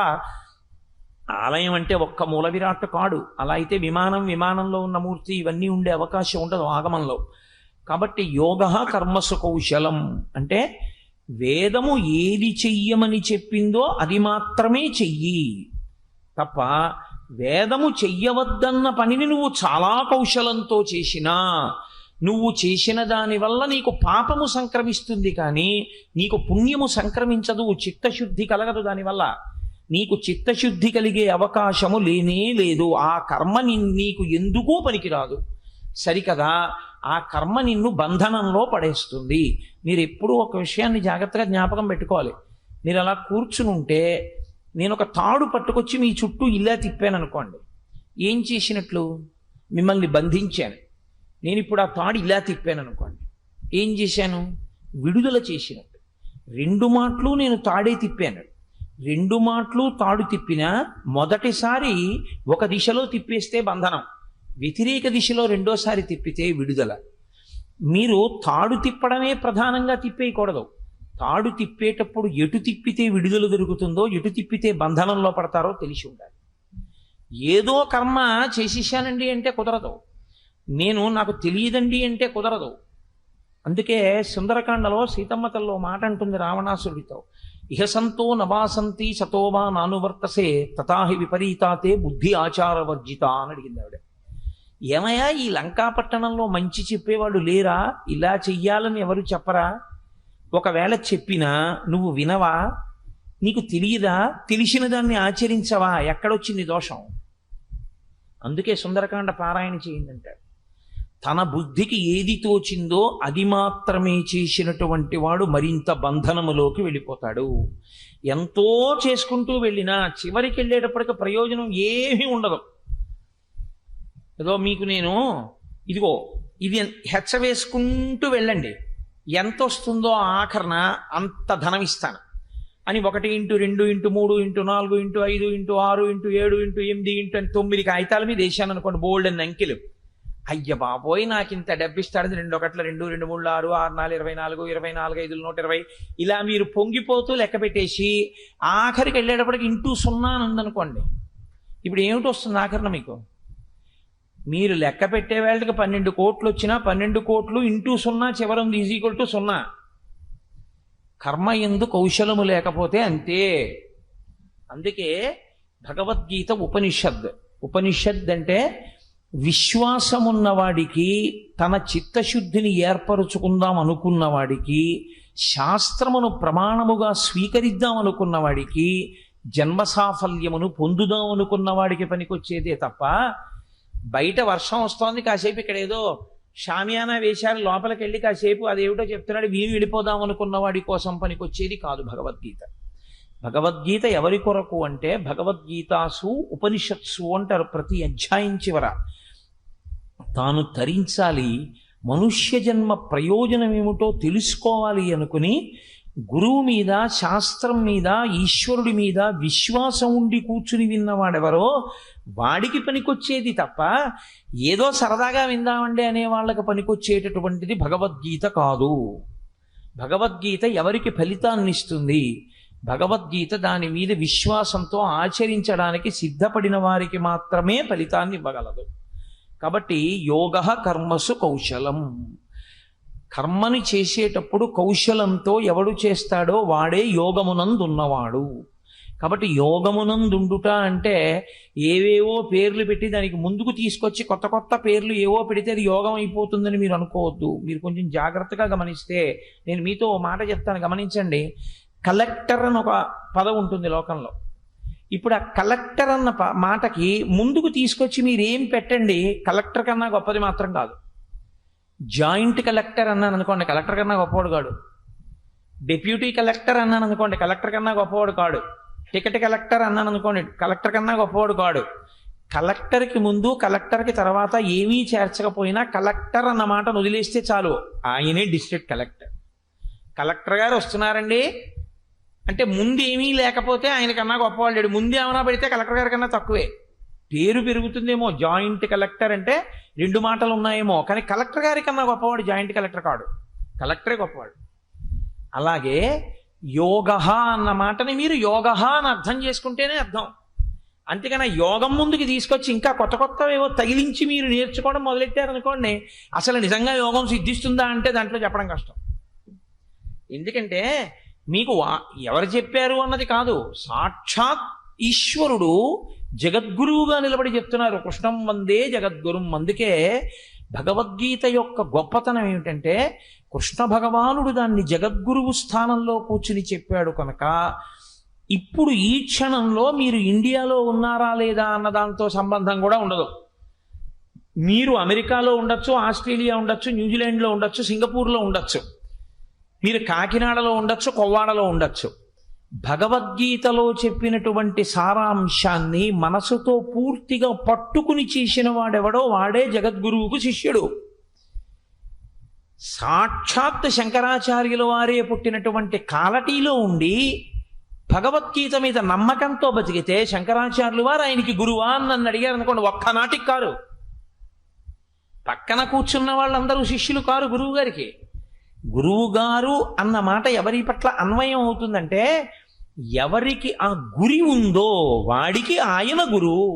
ఆలయం అంటే ఒక్క మూల విరాట్ కాడు. అలా అయితే విమానంలో ఉన్న మూర్తి ఇవన్నీ ఉండే అవకాశం ఉండదు ఆగమంలో. కాబట్టి యోగ కర్మసు కౌశలం అంటే వేదము ఏది చెయ్యమని చెప్పిందో అది మాత్రమే చెయ్యి తప్ప వేదము చెయ్యవద్దన్న పనిని నువ్వు చాలా కౌశలంతో చేసినా నువ్వు చేసిన దానివల్ల నీకు పాపము సంక్రమిస్తుంది, కానీ నీకు పుణ్యము సంక్రమించదు, చిత్తశుద్ధి కలగదు. దానివల్ల నీకు చిత్తశుద్ధి కలిగే అవకాశము లేనే లేదు. ఆ కర్మ నీకు ఎందుకూ పనికిరాదు, సరికదా? ఆ కర్మ నిన్ను బంధనంలో పడేస్తుంది. మీరు ఎప్పుడూ ఒక విషయాన్ని జాగ్రత్తగా జ్ఞాపకం పెట్టుకోవాలి. మీరు అలా కూర్చునుంటే నేను ఒక తాడు పట్టుకొచ్చి మీ చుట్టూ ఇలా తిప్పాను అనుకోండి, ఏం చేసినట్లు? మిమ్మల్ని బంధించాను. నేను ఇప్పుడు ఆ తాడు ఇలా తిప్పాను అనుకోండి, ఏం చేశాను? విడుదల చేసినట్టు. 2 మాటలు నేను తాడే తిప్పాను. 2 మాటలు తాడు తిప్పినా మొదటిసారి ఒక దిశలో తిప్పేస్తే బంధనం, వ్యతిరేక దిశలో రెండోసారి తిప్పితే విడుదల. మీరు తాడు తిప్పడమే ప్రధానంగా తిప్పేయకూడదు. తాడు తిప్పేటప్పుడు ఎటు తిప్పితే విడుదల దొరుకుతుందో, ఎటు తిప్పితే బంధనంలో పడతారో తెలిసి ఉండాలి. ఏదో కర్మ చేసేసానండి అంటే కుదరదు, నాకు తెలియదండి అంటే కుదరదు. అందుకే సుందరకాండలో సీతమ్మ తల్లో మాట అంటుంది రావణాసుడితో, ఇహసంతో నవాసంతి సతోవా నానువర్తసే తథాహి విపరీతాతే బుద్ధి ఆచారవర్జిత అని అడిగింది ఆవిడ. ఏమయ్యా, ఈ లంకాపట్టణంలో మంచి చెప్పేవాళ్ళు లేరా? ఇలా చెయ్యాలని ఎవరు చెప్పరా? ఒకవేళ చెప్పినా నువ్వు వినవా? నీకు తెలియదా? తెలిసిన దాన్ని ఆచరించవా? ఎక్కడొచ్చింది దోషం? అందుకే సుందరకాండ పారాయణ చేయిందంటాడు. తన బుద్ధికి ఏది తోచిందో అది మాత్రమే చేసినటువంటి వాడు మరింత బంధనములోకి వెళ్ళిపోతాడు. ఎంతో చేసుకుంటూ వెళ్ళినా చివరికి వెళ్ళేటప్పటికి ప్రయోజనం ఏమీ ఉండదు. ఏదో మీకు నేను ఇదిగో ఇది హెచ్చ వేసుకుంటూ వెళ్ళండి, ఎంత వస్తుందో ఆఖరణ అంత ధనం ఇస్తాను అని 1 into 2 into 3 into 4 into 5 into 6 into 7 into 8 into 9 కాగితాల మీద వేసాను అనుకోండి, బోల్డ్ అని అంకెలు. అయ్య బాబోయ్ నాకు ఇంత డబ్బిస్తాడు, 2 1 2 2 3 6 6 4 24 24 5 120 ఇలా మీరు పొంగిపోతూ లెక్క పెట్టేసి ఆఖరికి వెళ్ళేటప్పటికి ఇంటూ 0 అని ఉందనుకోండి, ఇప్పుడు ఏమిటి వస్తుంది ఆఖరణ మీకు? మీరు లెక్క పెట్టే వేళకి 12 కోట్లు వచ్చినా 12 కోట్లు ఇంటూ 0 చివరం = 0. కర్మ యందు కౌశలము లేకపోతే అంతే. అందుకే భగవద్గీత ఉపనిషద్ అంటే విశ్వాసమున్నవాడికి, తన చిత్తశుద్ధిని ఏర్పరుచుకుందాం అనుకున్నవాడికి, శాస్త్రమును ప్రమాణముగా స్వీకరిద్దాం అనుకున్నవాడికి, జన్మ సాఫల్యమును పొందుదాం అనుకున్నవాడికి పనికొచ్చేదే తప్ప బయట వర్షం వస్తోంది కాసేపు ఇక్కడ ఏదో షామియానా వేశారు లోపలికి వెళ్ళి కాసేపు అదేమిటో చెప్తున్నాడు వీరు వెళ్ళిపోదాం అనుకున్న వాడి కోసం పనికొచ్చేది కాదు భగవద్గీత. భగవద్గీత ఎవరి కొరకు అంటే భగవద్గీతాసు ఉపనిషత్సు అంటారు. ప్రతి అధ్యాయం చివర తాను తరించాలి, మనుష్య జన్మ ప్రయోజనం ఏమిటో తెలుసుకోవాలి అనుకుని గురువు మీద, శాస్త్రం మీద, ఈశ్వరుడి మీద విశ్వాసం ఉండి కూర్చుని విన్నవాడెవరో వాడికి పనికొచ్చేది తప్ప ఏదో సరదాగా విందామండి అనే వాళ్ళకి పనికొచ్చేటటువంటిది భగవద్గీత కాదు. భగవద్గీత ఎవరికి ఫలితాన్ని ఇస్తుంది? భగవద్గీత దాని మీద విశ్వాసంతో ఆచరించడానికి సిద్ధపడిన వారికి మాత్రమే ఫలితాన్ని ఇవ్వగలదు. కాబట్టి యోగః కర్మసు కౌశలం. కర్మని చేసేటప్పుడు కౌశలంతో ఎవడు చేస్తాడో వాడే యోగమునందున్నవాడు. కాబట్టి యోగమునందుండుట అంటే ఏవేవో పేర్లు పెట్టి దానికి ముందుకు తీసుకొచ్చి కొత్త కొత్త పేర్లు ఏవో పెడితే అది యోగం అయిపోతుందని మీరు అనుకోవద్దు. మీరు కొంచెం జాగ్రత్తగా గమనిస్తే నేను మీతో ఓ మాట చెప్తాను, గమనించండి. కలెక్టర్ అని ఒక పదం ఉంటుంది లోకంలో. ఇప్పుడు ఆ కలెక్టర్ అన్న మాటకి ముందుకు తీసుకొచ్చి మీరు ఏం పెట్టండి, కలెక్టర్ కన్నా గొప్పది మాత్రం కాదు. జాయింట్ కలెక్టర్ అన్నాను అనుకోండి, కలెక్టర్ కన్నా గొప్పవాడు కాడు. డిప్యూటీ కలెక్టర్ అన్నాను అనుకోండి, కలెక్టర్ కన్నా గొప్పవాడు కాడు. టికెట్ కలెక్టర్ అన్నాను అనుకోండి, కలెక్టర్ కన్నా గొప్పవాడు కాడు. కలెక్టర్కి ముందు కలెక్టర్కి తర్వాత ఏమీ చేర్చకపోయినా కలెక్టర్ అన్న మాటను వదిలేస్తే చాలు, ఆయనే డిస్ట్రిక్ట్ కలెక్టర్. కలెక్టర్ గారు వస్తున్నారండి అంటే ముందు ఏమీ లేకపోతే ఆయనకన్నా గొప్పవాళ్ళు లేడు, ముందు ఏమైనా పెడితే కలెక్టర్ గారి కన్నా తక్కువే. పేరు పెరుగుతుందేమో, జాయింట్ కలెక్టర్ అంటే 2 మాటలు ఉన్నాయేమో, కానీ కలెక్టర్ గారి కన్నా గొప్పవాడు జాయింట్ కలెక్టర్ కాడు, కలెక్టరే గొప్పవాడు. అలాగే యోగః అన్న మాటని మీరు యోగః అని అర్థం చేసుకుంటేనే అర్థం. అంతేకాని యోగం ముందుకి తీసుకొచ్చి ఇంకా కొత్త కొత్తవేవో తగిలించి మీరు నేర్చుకోవడం మొదలెట్టారనుకోండి, అసలు నిజంగా యోగం సిద్ధిస్తుందా అంటే దాంట్లో చెప్పడం కష్టం. ఎందుకంటే మీకు ఎవరు చెప్పారు అన్నది కాదు, సాక్షాత్ ఈశ్వరుడు జగద్గురువుగా నిలబడి చెప్తున్నారు, కృష్ణం వందే జగద్గురుం. అందుకే భగవద్గీత యొక్క గొప్పతనం ఏమిటంటే కృష్ణ భగవానుడు దాన్ని జగద్గురువు స్థానంలో కూర్చుని చెప్పాడు కనుక ఇప్పుడు ఈ క్షణంలో మీరు ఇండియాలో ఉన్నారా లేదా అన్న దాంతో సంబంధం కూడా ఉండదు. మీరు అమెరికాలో ఉండొచ్చు, ఆస్ట్రేలియా ఉండొచ్చు, న్యూజిలాండ్లో ఉండొచ్చు, సింగపూర్లో ఉండొచ్చు, మీరు కాకినాడలో ఉండొచ్చు, కొవ్వాడలో ఉండొచ్చు. భగవద్గీతలో చెప్పినటువంటి సారాంశాన్ని మనసుతో పూర్తిగా పట్టుకుని చేసిన వాడెవడో వాడే జగద్గురువుకు శిష్యుడు. సాక్షాత్ శంకరాచార్యుల వారే పుట్టినటువంటి కాలటీలో ఉండి భగవద్గీత మీద నమ్మకంతో బతికితే శంకరాచార్యులు వారు ఆయనకి గురువా అని నన్ను అడిగారు అనుకోండి, ఒక్కనాటికి కారు. పక్కన కూర్చున్న వాళ్ళందరూ శిష్యులు కారు గురువు గారికి. గురువు గారు అన్న మాట ఎవరి పట్ల అన్వయం అవుతుందంటే ఎవరికి ఆ గురి ఉందో వాడికి ఆయన గురువు.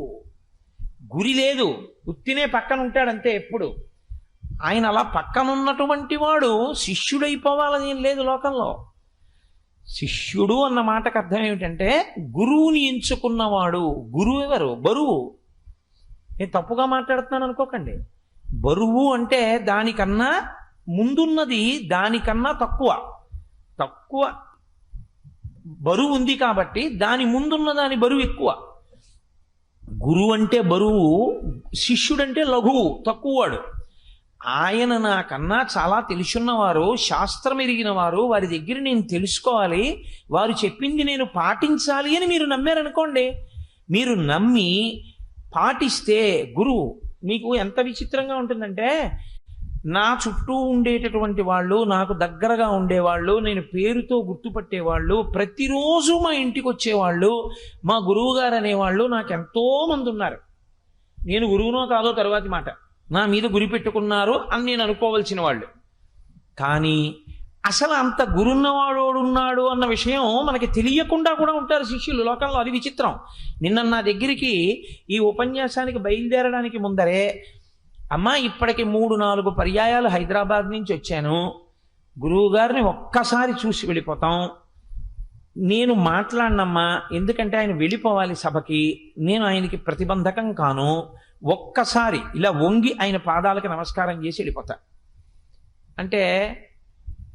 గురి లేదు, ఉత్తినే పక్కన ఉంటాడంతే ఎప్పుడు. ఆయన అలా పక్కనున్నటువంటి వాడు శిష్యుడైపోవాలని ఏం లేదు లోకంలో. శిష్యుడు అన్న మాటకు అర్థం ఏమిటంటే గురువుని ఎంచుకున్నవాడు. గురువు ఎవరు? బరువు. నేను తప్పుగా మాట్లాడుతున్నాను అనుకోకండి. బరువు అంటే దానికన్నా ముందున్నది దానికన్నా తక్కువ బరువు ఉంది కాబట్టి దాని ముందున్న దాని బరువు ఎక్కువ. గురువు అంటే బరువు, శిష్యుడంటే లఘువు, తక్కువవాడు. ఆయన నాకన్నా చాలా తెలుసున్నవారు, శాస్త్రం ఎరిగిన వారు, వారి దగ్గర నేను తెలుసుకోవాలి, వారు చెప్పింది నేను పాటించాలి అని మీరు నమ్మారనుకోండి, మీరు నమ్మి పాటిస్తే గురువు మీకు ఎంత విచిత్రంగా ఉంటుందంటే, నా చుట్టూ ఉండేటటువంటి వాళ్ళు, నాకు దగ్గరగా ఉండేవాళ్ళు, నేను పేరుతో గుర్తుపట్టేవాళ్ళు, ప్రతిరోజు మా ఇంటికి వచ్చేవాళ్ళు, మా గురువు గారు అనేవాళ్ళు నాకు ఎంతోమంది ఉన్నారు. నేను గురువునో కాదో తర్వాతి మాట, నా మీద గురి పెట్టుకున్నారు అని నేను అనుకోవలసిన వాళ్ళు. కానీ అసలు అంత గురున్నవాడోడున్నాడు అన్న విషయం మనకి తెలియకుండా కూడా ఉంటారు శిష్యులు లోకంలో. అది విచిత్రం. నిన్న నా దగ్గరికి ఈ ఉపన్యాసానికి బయలుదేరడానికి ముందరే, అమ్మా ఇప్పటికి 3-4 పర్యాయాలు హైదరాబాద్ నుంచి వచ్చాను, గురువు గారిని ఒక్కసారి చూసి వెళ్ళిపోతాం, నేను మాట్లాడినమ్మా, ఎందుకంటే ఆయన వెళ్ళిపోవాలి సభకి, నేను ఆయనకి ప్రతిబంధకం కాను, ఒక్కసారి ఇలా వంగి ఆయన పాదాలకు నమస్కారం చేసి వెళ్ళిపోతా అంటే,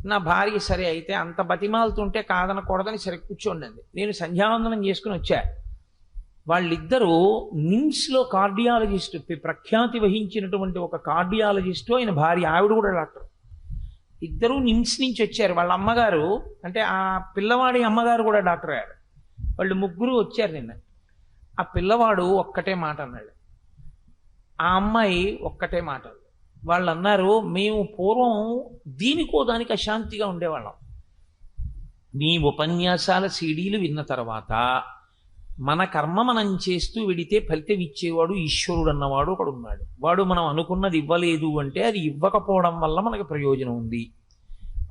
నా భార్య సరే అయితే అంత బతిమాలుతుంటే కాదనకూడదని సరే కూర్చోండి. నేను సంధ్యావందనం చేసుకుని వచ్చా. వాళ్ళిద్దరూ నిమ్స్లో కార్డియాలజిస్టు, ప్రఖ్యాతి వహించినటువంటి ఒక కార్డియాలజిస్టు, ఆయన భార్య, ఆవిడ కూడా డాక్టర్. ఇద్దరూ నిమ్స్ నుంచి వచ్చారు. వాళ్ళ అమ్మగారు అంటే ఆ పిల్లవాడి అమ్మగారు కూడా డాక్టర్ అయ్యారు. వాళ్ళు ముగ్గురు వచ్చారు నిన్న. ఆ పిల్లవాడు ఒక్కటే మాట అన్నాడు, ఆ అమ్మాయి ఒక్కటే మాట. వాళ్ళు అన్నారు, మేము పూర్వం దీనికో దానికి అశాంతిగా ఉండేవాళ్ళం, మీ ఉపన్యాసాల సీడీలు విన్న తర్వాత మన కర్మ మనం చేస్తూ వెడితే ఫలితం ఇచ్చేవాడు ఈశ్వరుడు అన్నవాడు ఒకడు ఉన్నాడు. వాడు మనం అనుకున్నది ఇవ్వలేదు అంటే అది ఇవ్వకపోవడం వల్ల మనకు ప్రయోజనం ఉంది,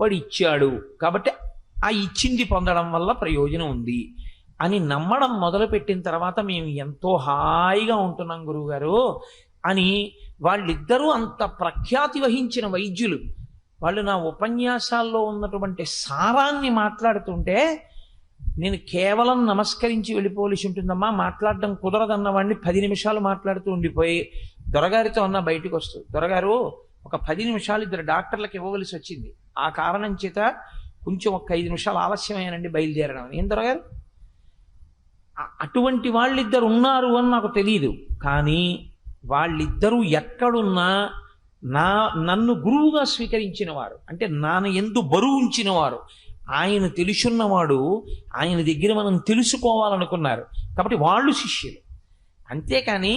వాడు ఇచ్చాడు కాబట్టి ఆ ఇచ్చింది పొందడం వల్ల ప్రయోజనం ఉంది అని నమ్మడం మొదలుపెట్టిన తర్వాత మేము ఎంతో హాయిగా ఉంటున్నాం గురువుగారు అని. వాళ్ళిద్దరూ అంత ప్రఖ్యాతి వహించిన వైద్యులు. వాళ్ళు నా ఉపన్యాసాల్లో ఉన్నటువంటి సారాన్ని మాట్లాడుతుంటే నేను కేవలం నమస్కరించి వెళ్ళిపోవలసి ఉంటుందమ్మా, మాట్లాడడం కుదరదన్నవాడిని 10 నిమిషాలు మాట్లాడుతూ ఉండిపోయి దొరగారితో అన్న బయటకు వస్తుంది, దొరగారు ఒక 10 నిమిషాలు ఇద్దరు డాక్టర్లకు ఇవ్వవలసి వచ్చింది, ఆ కారణం చేత కొంచెం ఒక 5 నిమిషాలు ఆలస్యమయ్యానండి బయలుదేరడం. ఏం దొరగారు, అటువంటి వాళ్ళిద్దరు ఉన్నారు అని నాకు తెలియదు. కానీ వాళ్ళిద్దరూ ఎక్కడున్నా నన్ను గురువుగా స్వీకరించిన వారు, అంటే నాన్న ఎందు బరువు ఉంచిన వారు, ఆయన తెలుసున్నవాడు, ఆయన దగ్గర మనం తెలుసుకోవాలనుకున్నారు కాబట్టి వాళ్ళు శిష్యులు. అంతేకాని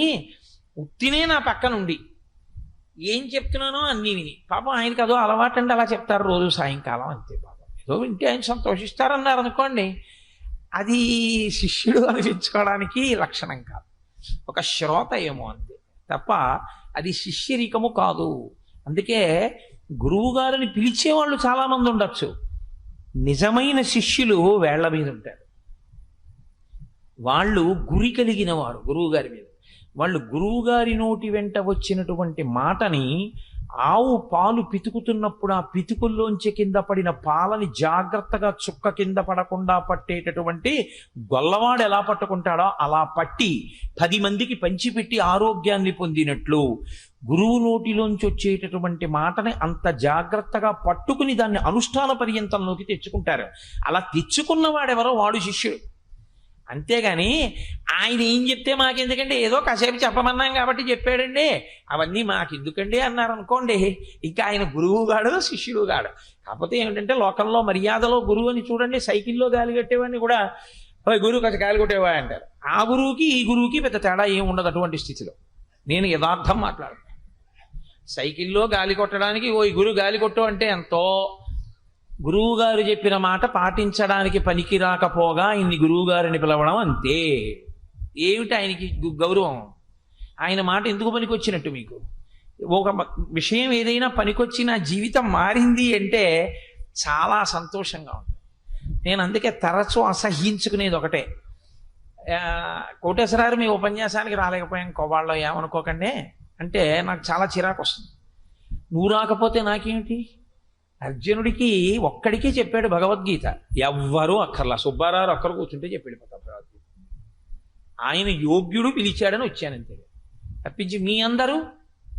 ఉత్తినే నా పక్కనుండి ఏం చెప్తున్నానో అన్నీ విని, పాపం ఆయనకి అదో అలవాటు అంటే అలా చెప్తారు రోజు సాయంకాలం, అంతే. పాపం ఏదో వింటే ఆయన సంతోషిస్తారన్నారు అనుకోండి, అది శిష్యుడు అనిపించుకోవడానికి లక్షణం కాదు, ఒక శ్రోత ఏమో అంతే తప్ప అది శిష్యరికము కాదు. అందుకే గురువు గారిని పిలిచేవాళ్ళు చాలామంది ఉండొచ్చు, నిజమైన శిష్యులు వేళ్ల మీద ఉంటారు. వాళ్ళు గురి కలిగిన వారు గురువు గారి మీద. వాళ్ళు గురువు గారి నోటి వెంట వచ్చినటువంటి మాటని, ఆవు పాలు పితుకుతున్నప్పుడు ఆ పితుకుల్లోంచి కింద పడిన పాలని జాగ్రత్తగా చుక్క కింద పడకుండా పట్టేటటువంటి గొల్లవాడు ఎలా పట్టుకుంటాడో అలా పట్టి 10 మందికి పంచిపెట్టి ఆరోగ్యాన్ని పొందినట్లు గురువు నోటిలోంచి వచ్చేటటువంటి మాటని అంత జాగ్రత్తగా పట్టుకుని దాన్ని అనుష్ఠాన పర్యంతంలోకి తెచ్చుకుంటారు. అలా తెచ్చుకున్నవాడెవరో వాడు శిష్యుడు. అంతేగాని ఆయన ఏం చెప్తే మాకెందుకండి, ఏదో కాసేపు చెప్పమన్నాం కాబట్టి చెప్పాడండి, అవన్నీ మాకెందుకండి అన్నారనుకోండి, ఇంకా ఆయన గురువుగాడు శిష్యుడుగాడు. కాకపోతే ఏమిటంటే లోకంలో మర్యాదలో గురువు అని చూడండి, సైకిల్లో గాలి కట్టేవాడిని కూడా గురువు కాస్త గాలి కొట్టేవా అంటారు. ఆ గురువుకి ఈ గురువుకి పెద్ద తేడా ఏమి ఉండదు అటువంటి స్థితిలో. నేను యథార్థం మాట్లాడతాను. సైకిల్లో గాలి కొట్టడానికి ఓ గురువు గాలి కొట్టు అంటే ఎంతో, గురువుగారు చెప్పిన మాట పాటించడానికి పనికి రాకపోగా ఇన్ని గురువుగారిని పిలవడం అంతే. ఏమిటి ఆయనకి గౌరవం? ఆయన మాట ఎందుకు పనికొచ్చినట్టు? మీకు ఒక విషయం ఏదైనా పనికొచ్చి నా జీవితం మారింది అంటే చాలా సంతోషంగా ఉంటుంది. నేను అందుకే తరచూ అసహ్యించుకునేది ఒకటే, కోటేశ్వరారు మీ ఉపన్యాసానికి రాలేకపోయాం కోవాళ్ళలో ఏమనుకోకండి అంటే నాకు చాలా చిరాకు వస్తుంది. నువ్వు రాకపోతే నాకేమిటి? అర్జునుడికి ఒక్కడికే చెప్పాడు భగవద్గీత, ఎవ్వరూ అక్కర్లా, సుబ్బారావు అక్కరు కూర్చుంటే చెప్పి వెళ్ళిపోతాం భగవద్గీత. ఆయన యోగ్యుడు పిలిచాడని వచ్చానంతే, తప్పించి మీ అందరూ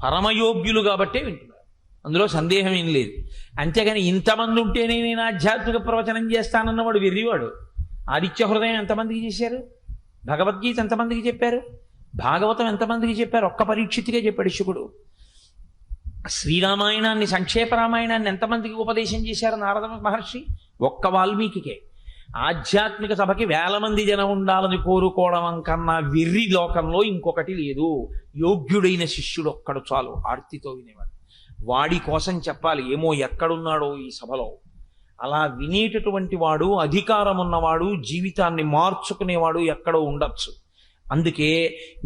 పరమయోగ్యులు కాబట్టే వింటున్నారు, అందులో సందేహం ఏం లేదు. అంతేగాని ఇంతమంది ఉంటేనే నేను ఆధ్యాత్మిక ప్రవచనం చేస్తానన్నవాడు వెర్రివాడు. ఆదిత్య హృదయం ఎంతమందికి చేశారు? భగవద్గీత ఎంతమందికి చెప్పారు? భాగవతం ఎంతమందికి చెప్పారు? ఒక్క పరీక్షితిగా చెప్పాడు శుకుడు. శ్రీరామాయణాన్ని, సంక్షేప రామాయణాన్ని ఎంతమందికి ఉపదేశం చేశారు నారద మహర్షి? ఒక్క వాల్మీకికే. ఆధ్యాత్మిక సభకి 1000 మంది జనం ఉండాలని కోరుకోవడం కన్నా వెర్రి లోకంలో ఇంకొకటి లేదు. యోగ్యుడైన శిష్యుడు ఒక్కడు చాలు, ఆర్తితో వినేవాడు. వాడి కోసం చెప్పాలి, ఏమో ఎక్కడున్నాడో ఈ సభలో. అలా వినేటటువంటి వాడు, అధికారం ఉన్నవాడు, జీవితాన్ని మార్చుకునేవాడు ఎక్కడో ఉండొచ్చు. అందుకే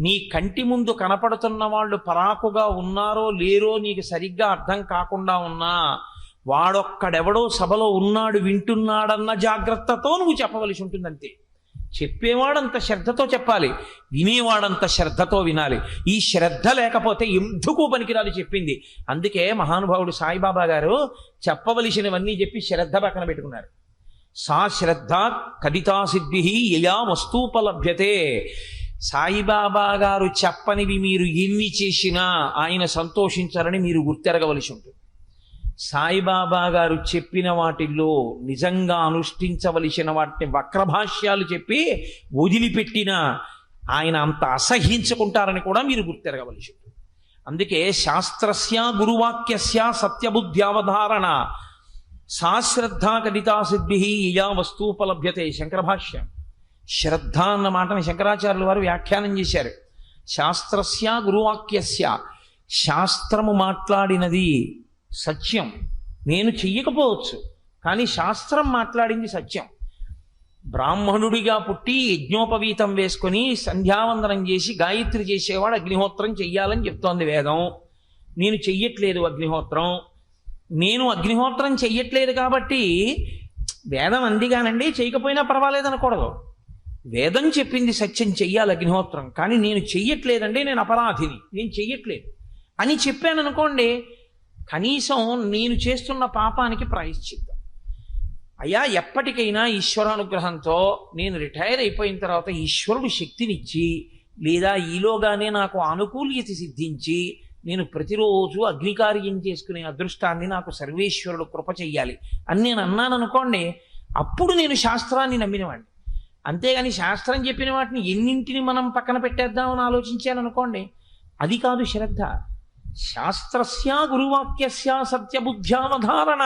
నీ కంటి ముందు కనపడుతున్న వాళ్ళు పరాకుగా ఉన్నారో లేరో నీకు సరిగ్గా అర్థం కాకుండా ఉన్నా, వాడొక్కడెవడో సభలో ఉన్నాడు, వింటున్నాడన్న జాగ్రత్తతో నువ్వు చెప్పవలసి ఉంటుందంతే. చెప్పేవాడంత శ్రద్ధతో చెప్పాలి, వినేవాడంత శ్రద్ధతో వినాలి. ఈ శ్రద్ధ లేకపోతే ఎందుకు పనికిరాలు చెప్పింది. అందుకే మహానుభావుడు సాయిబాబా గారు చెప్పవలసినవన్నీ చెప్పి శ్రద్ధ పక్కన పెట్టుకున్నారు. సా శ్రద్ధ కదితా సిద్ధి యయా వస్తూపలభ్యతే. సాయిబాబా గారు చెప్పనివి మీరు ఎన్ని చేసినా ఆయన సంతోషించాలని మీరు గుర్తెరగవలసి ఉంటుంది. సాయిబాబా గారు చెప్పిన వాటిల్లో నిజంగా అనుష్ఠించవలసిన వాటిని వక్రభాష్యాలు చెప్పి వదిలిపెట్టిన ఆయన అంత అసహ్యించుకుంటారని కూడా మీరు గుర్తెరగవలసి ఉంటుంది. అందుకే శాస్త్రస్య గురువాక్యస్య సత్యబుద్ధ్యావధారణ సా శ్రద్ధా కదితా సిద్భి యయా వస్తూపలభ్యతే. శంకర భాష్యం. శ్రద్ధ అన్న మాటని శంకరాచార్యుల వారు వ్యాఖ్యానం చేశారు. శాస్త్రస్య గురువాక్యస్య, శాస్త్రము మాట్లాడినది సత్యం. నేను చెయ్యకపోవచ్చు, కానీ శాస్త్రం మాట్లాడింది సత్యం. బ్రాహ్మణుడిగా పుట్టి యజ్ఞోపవీతం వేసుకొని సంధ్యావందనం చేసి గాయత్రి చేసేవాడు అగ్నిహోత్రం చెయ్యాలని చెప్తోంది వేదం. నేను చెయ్యట్లేదు అగ్నిహోత్రం. నేను అగ్నిహోత్రం చెయ్యట్లేదు కాబట్టి వేదం అందిగానండి, చేయకపోయినా పర్వాలేదు అనకూడదు. వేదం చెప్పింది సత్యం, చెయ్యాలి అగ్నిహోత్రం, కానీ నేను చెయ్యట్లేదండి, నేను అపరాధిని, నేను చెయ్యట్లేదు అని చెప్పాను అనుకోండి, కనీసం నేను చేస్తున్న పాపానికి ప్రాయశ్చిత్తం. అయ్యా, ఎప్పటికైనా ఈశ్వరానుగ్రహంతో నేను రిటైర్ అయిపోయిన తర్వాత ఈశ్వరుడు శక్తినిచ్చి, లేదా ఈలోగానే నాకు అనుకూల్యత సిద్ధించి నేను ప్రతిరోజు అగ్నికార్యం చేసుకునే అదృష్టాన్ని నాకు సర్వేశ్వరుడు కృప చెయ్యాలి అని నేను అన్నాను అనుకోండి, అప్పుడు నేను శాస్త్రాన్ని నమ్మినవాడిని. అంతేగాని శాస్త్రం చెప్పిన వాటిని ఎన్నింటిని మనం పక్కన పెట్టేద్దామని ఆలోచించాను అనుకోండి, అది కాదు శ్రద్ధ. శాస్త్రస్య గురువాక్యస్య సత్యబుద్ధ్యావధారణ.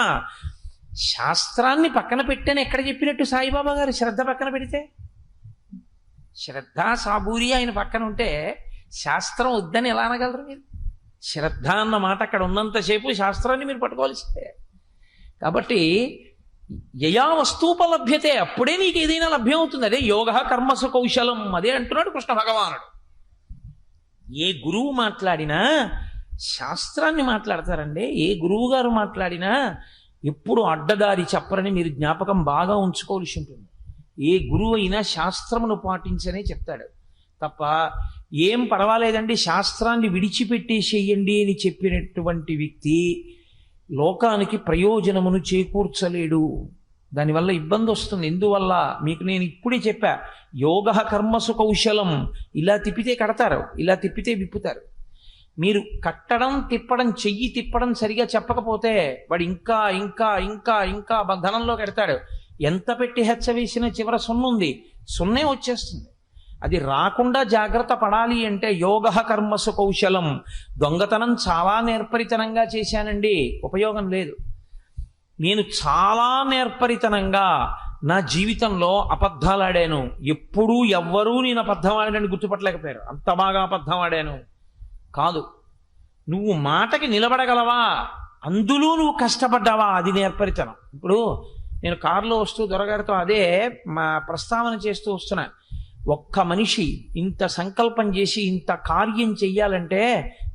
శాస్త్రాన్ని పక్కన పెట్టని ఎక్కడ చెప్పినట్టు సాయిబాబా గారు శ్రద్ధ పక్కన పెడితే? శ్రద్ధ సాబూరి ఆయన పక్కన ఉంటే శాస్త్రం వద్దని ఎలా అనగలరు మీరు? శ్రద్ధ అన్న మాట అక్కడ ఉన్నంతసేపు శాస్త్రాన్ని మీరు పట్టుకోవాల్సిందే. కాబట్టి యయా వస్తూపలభ్యతే, అప్పుడే నీకు ఏదైనా లభ్యం అవుతుంది. అదే యోగ కర్మసు కౌశలం, అదే అంటున్నాడు కృష్ణ భగవానుడు. ఏ గురువు మాట్లాడినా శాస్త్రాన్ని మాట్లాడతారండి. ఏ గురువు గారు మాట్లాడినా ఎప్పుడు అడ్డదారి చెప్పరని మీరు జ్ఞాపకం బాగా ఉంచుకోవాల్సి ఉంటుంది. ఏ గురువు అయినా శాస్త్రమును పాటించనే చెప్తాడు తప్ప, ఏం పర్వాలేదండి శాస్త్రాన్ని విడిచిపెట్టేసేయండి అని చెప్పినటువంటి వ్యక్తి లోకానికి ప్రయోజనమును చేకూర్చలేడు. దానివల్ల ఇబ్బంది వస్తుంది. ఎందువల్ల మీకు నేను ఇప్పుడే చెప్పా, యోగ కర్మసు కౌశలం. ఇలా తిప్పితే కడతారు, ఇలా తిప్పితే విప్పుతారు. మీరు కట్టడం తిప్పడం, చెయ్యి తిప్పడం సరిగా చెప్పకపోతే వాడు ఇంకా ఇంకా ఇంకా ఇంకా బంధనంలో కడతాడు. ఎంత పెట్టి హెచ్చ వేసినా చివర సున్నుంది, సున్నే వచ్చేస్తుంది. అది రాకుండా జాగ్రత్త పడాలి అంటే యోగ కర్మసు కౌశలం. దొంగతనం చాలా నేర్పరితనంగా చేశానండి, ఉపయోగం లేదు. నేను చాలా నేర్పరితనంగా నా జీవితంలో అబద్ధాలు ఆడాను. ఎప్పుడూ ఎవ్వరూ నేను అబద్ధం ఆడానని గుర్తుపట్టలేకపోయారు, అంత బాగా అబద్ధం ఆడాను. కాదు, నువ్వు మాటకి నిలబడగలవా, అందులో నువ్వు కష్టపడ్డావా, అది నేర్పరితనం. ఇప్పుడు నేను కారులో వస్తూ దొరగారితో అదే మా ప్రస్తావన చేస్తూ వస్తున్నా. ఒక్క మనిషి ఇంత సంకల్పం చేసి ఇంత కార్యం చెయ్యాలంటే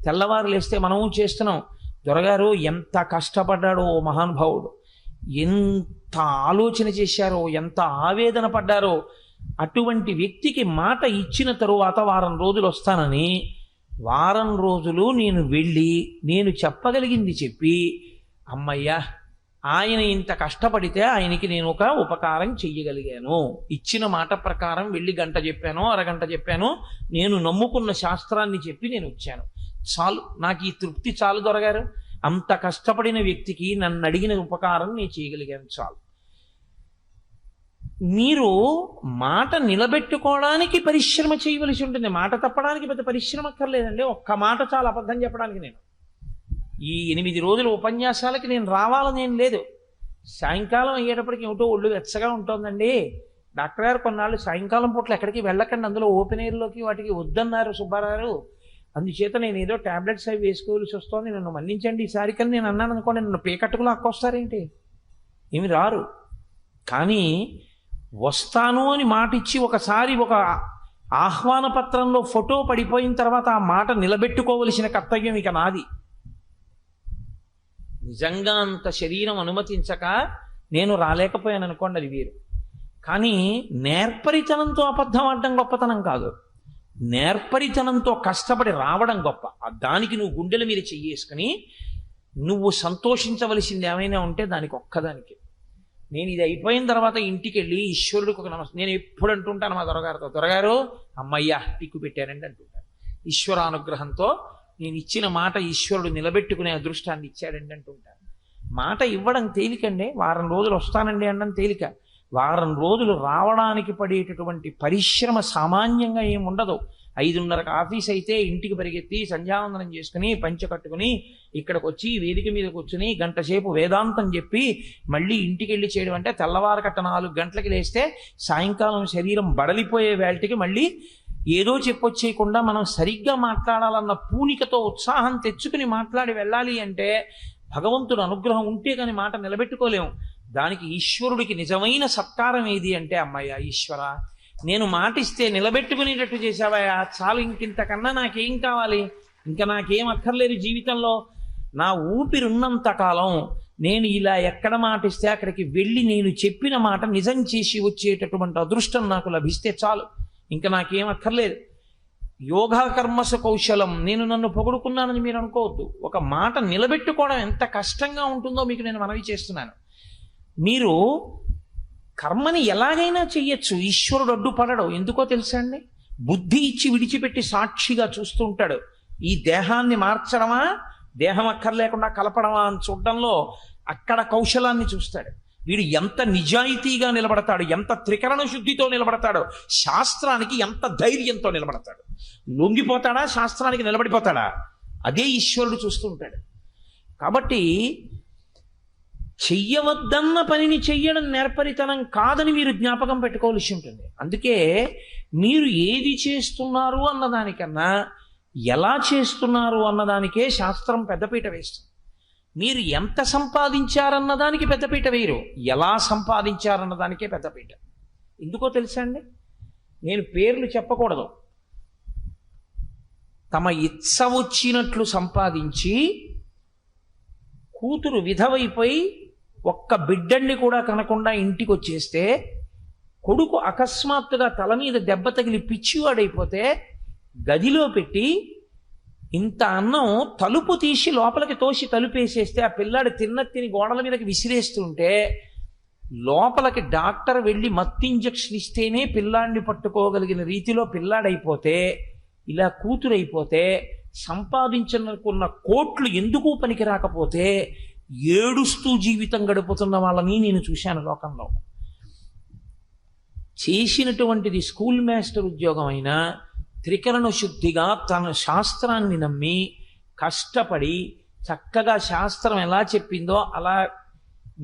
తెల్లవారు లేస్తే మనము చేస్తున్నాం. దొరగారు ఎంత కష్టపడ్డాడో మహానుభావుడు, ఎంత ఆలోచన చేశారో, ఎంత ఆవేదన పడ్డారో. అటువంటి వ్యక్తికి మాట ఇచ్చిన తరువాత వారం రోజులు వస్తానని, వారం రోజులు నేను వెళ్ళి నేను చెప్పగలిగింది చెప్పి, అమ్మయ్యా ఆయన ఇంత కష్టపడితే ఆయనకి నేను ఒక ఉపకారం చెయ్యగలిగాను, ఇచ్చిన మాట ప్రకారం వెళ్ళి గంట చెప్పాను, అరగంట చెప్పాను, నేను నమ్ముకున్న శాస్త్రాన్ని చెప్పి నేను వచ్చాను, చాలు, నాకు ఈ తృప్తి చాలు దొరగారు. అంత కష్టపడిన వ్యక్తికి నన్ను అడిగిన ఉపకారం నేను చేయగలిగాను, చాలు. మీరు మాట నిలబెట్టుకోవడానికి పరిశ్రమ చేయవలసి ఉంటుంది. మాట తప్పడానికి పెద్ద పరిశ్రమ అక్కర్లేదండి. ఒక్క మాట చాలా అబద్ధం చెప్పడానికి. నేను ఈ 8 రోజుల ఉపన్యాసాలకి నేను రావాలని ఏం లేదు. సాయంకాలం అయ్యేటప్పటికి ఏమిటో ఒళ్ళు వెచ్చగా ఉంటుందండి. డాక్టర్ గారు కొన్నాళ్ళు సాయంకాలం పూట్ల ఎక్కడికి వెళ్ళకండి, అందులో ఓపెన్ ఎయిర్లోకి వాటికి వద్దన్నారు సుబ్బారావు, అందుచేత నేను ఏదో ట్యాబ్లెట్స్ అవి వేసుకోవాల్సి వస్తుంది, నన్ను మన్నించండి ఈసారి. కానీ నేను అన్నాను అనుకోండి, నన్ను పేకట్టుకులు అక్కొస్తారేంటి? ఏమి రారు. కానీ వస్తాను అని మాట ఇచ్చి ఒకసారి ఒక ఆహ్వాన పత్రంలో ఫోటో పడిపోయిన తర్వాత ఆ మాట నిలబెట్టుకోవలసిన కర్తవ్యం ఇక నాది. నిజంగా అంత శరీరం అనుమతించక నేను రాలేకపోయాను అనుకోండి, అది వీరు. కానీ నేర్పరితనంతో అబద్ధం ఆడడం గొప్పతనం కాదు, నేర్పరితనంతో కష్టపడి రావడం గొప్ప. దానికి నువ్వు గుండెల మీద చెయ్యేసుకుని నువ్వు సంతోషించవలసింది ఏమైనా ఉంటే దానికి ఒక్కదానికి. నేను ఇది అయిపోయిన తర్వాత ఇంటికి వెళ్ళి ఈశ్వరుడికి ఒక నేను ఎప్పుడు అంటుంటాను మా దొరగారితో, దొరగారు అమ్మయ్యా టిక్కు పెట్టారండి అంటుంటాను. ఈశ్వరానుగ్రహంతో నేను ఇచ్చిన మాట ఈశ్వరుడు నిలబెట్టుకునే అదృష్టాన్ని ఇచ్చాడండి అంటుంటాను. మాట ఇవ్వడం తేలికండి, వారం రోజులు వస్తానండి అనడం తేలిక. వారం రోజులు రావడానికి పడేటటువంటి పరిశ్రమ సామాన్యంగా ఏమి ఉండదు. 5:30కి ఆఫీస్ అయితే ఇంటికి పరిగెత్తి సంధ్యావందనం చేసుకుని పంచె కట్టుకుని ఇక్కడికి వచ్చి వేదిక మీద కూర్చుని గంట సేపు వేదాంతం చెప్పి మళ్ళీ ఇంటికి వెళ్ళి చేయడం అంటే తెల్లవారకట్ట 4 గంటలకి లేస్తే సాయంకాలం శరీరం బడలిపోయే వేళటికి మళ్ళీ ఏదో చెప్పొచ్చేయకుండా మనం సరిగ్గా మాట్లాడాలన్న పూనికతో ఉత్సాహం తెచ్చుకుని మాట్లాడి వెళ్ళాలి అంటే భగవంతుడు అనుగ్రహం ఉంటే కానీ మాట నిలబెట్టుకోలేము. దానికి ఈశ్వరుడికి నిజమైన సత్కారం ఏది అంటే, అమ్మయ్య ఈశ్వర నేను మాటిస్తే నిలబెట్టుకునేటట్టు చేశావయ్యా, చాలు, ఇంకింతకన్నా నాకేం కావాలి, ఇంకా నాకేం అక్కర్లేదు జీవితంలో. నా ఊపిరున్నంత కాలం నేను ఇలా ఎక్కడ మాటిస్తే అక్కడికి వెళ్ళి నేను చెప్పిన మాట నిజం చేసి వచ్చేటటువంటి అదృష్టం నాకు లభిస్తే చాలు, ఇంకా నాకేం అక్కర్లేదు. యోగా కర్మస కౌశలం. నేను నన్ను పొగుడుకున్నానని మీరు అనుకోవద్దు. ఒక మాట నిలబెట్టుకోవడం ఎంత కష్టంగా ఉంటుందో మీకు నేను మనవి చేస్తున్నాను. మీరు కర్మని ఎలాగైనా చెయ్యొచ్చు, ఈశ్వరుడు అడ్డుపడడు. ఎందుకో తెలుసా అండి? బుద్ధి ఇచ్చి విడిచిపెట్టి సాక్షిగా చూస్తూ ఉంటాడు. ఈ దేహాన్ని మార్చడమా, దేహం అక్కర్లేకుండా కలపడమా అని చూడడంలో అక్కడ కౌశలాన్ని చూస్తాడు. వీడు ఎంత నిజాయితీగా నిలబడతాడు, ఎంత త్రికరణ శుద్ధితో నిలబడతాడో, శాస్త్రానికి ఎంత ధైర్యంతో నిలబడతాడు. లొంగిపోతాడా, శాస్త్రానికి నిలబడిపోతాడా, అదే ఈశ్వరుడు చూస్తూ ఉంటాడు. కాబట్టి చెయ్యవద్దన్న పనిని చెయ్యడం నేర్పరితనం కాదని మీరు జ్ఞాపకం పెట్టుకోవాల్సి ఉంటుంది. అందుకే మీరు ఏది చేస్తున్నారు అన్నదానికన్నా ఎలా చేస్తున్నారు అన్నదానికే శాస్త్రం పెద్దపీట వేస్తుంది. మీరు ఎంత సంపాదించారన్నదానికి పెద్దపీట వేయరు, ఎలా సంపాదించారన్నదానికే పెద్దపీట. ఎందుకో తెలుసా అండి? నేను పేర్లు చెప్పకూడదు. తమ ఇచ్చ వచ్చినట్లు సంపాదించి కూతురు విధవైపోయి ఒక్క బిడ్డల్ని కూడా కనకుండా ఇంటికి వచ్చేస్తే, కొడుకు అకస్మాత్తుగా తల మీద దెబ్బ తగిలి పిచ్చివాడైపోతే గదిలో పెట్టి ఇంత అన్నం తలుపు తీసి లోపలికి తోసి తలుపేసేస్తే ఆ పిల్లాడు తిని గోడల మీదకి విసిరేస్తుంటే లోపలికి డాక్టర్ వెళ్ళి మత్తు ఇంజక్షన్ ఇస్తేనే పిల్లాడిని పట్టుకోగలిగిన రీతిలో పిల్లాడైపోతే, ఇలా కూతురైపోతే, సంపాదించాలనుకున్న కోట్లు ఎందుకు పనికి రాకపోతే ఏడుస్తూ జీవితం గడుపుతున్న వాళ్ళని నేను చూశాను లోకంలో. చేసినటువంటిది స్కూల్ మాస్టర్ ఉద్యోగం అయినా త్రికరణ శుద్ధిగా తన శాస్త్రాన్ని నమ్మి కష్టపడి చక్కగా శాస్త్రం ఎలా చెప్పిందో అలా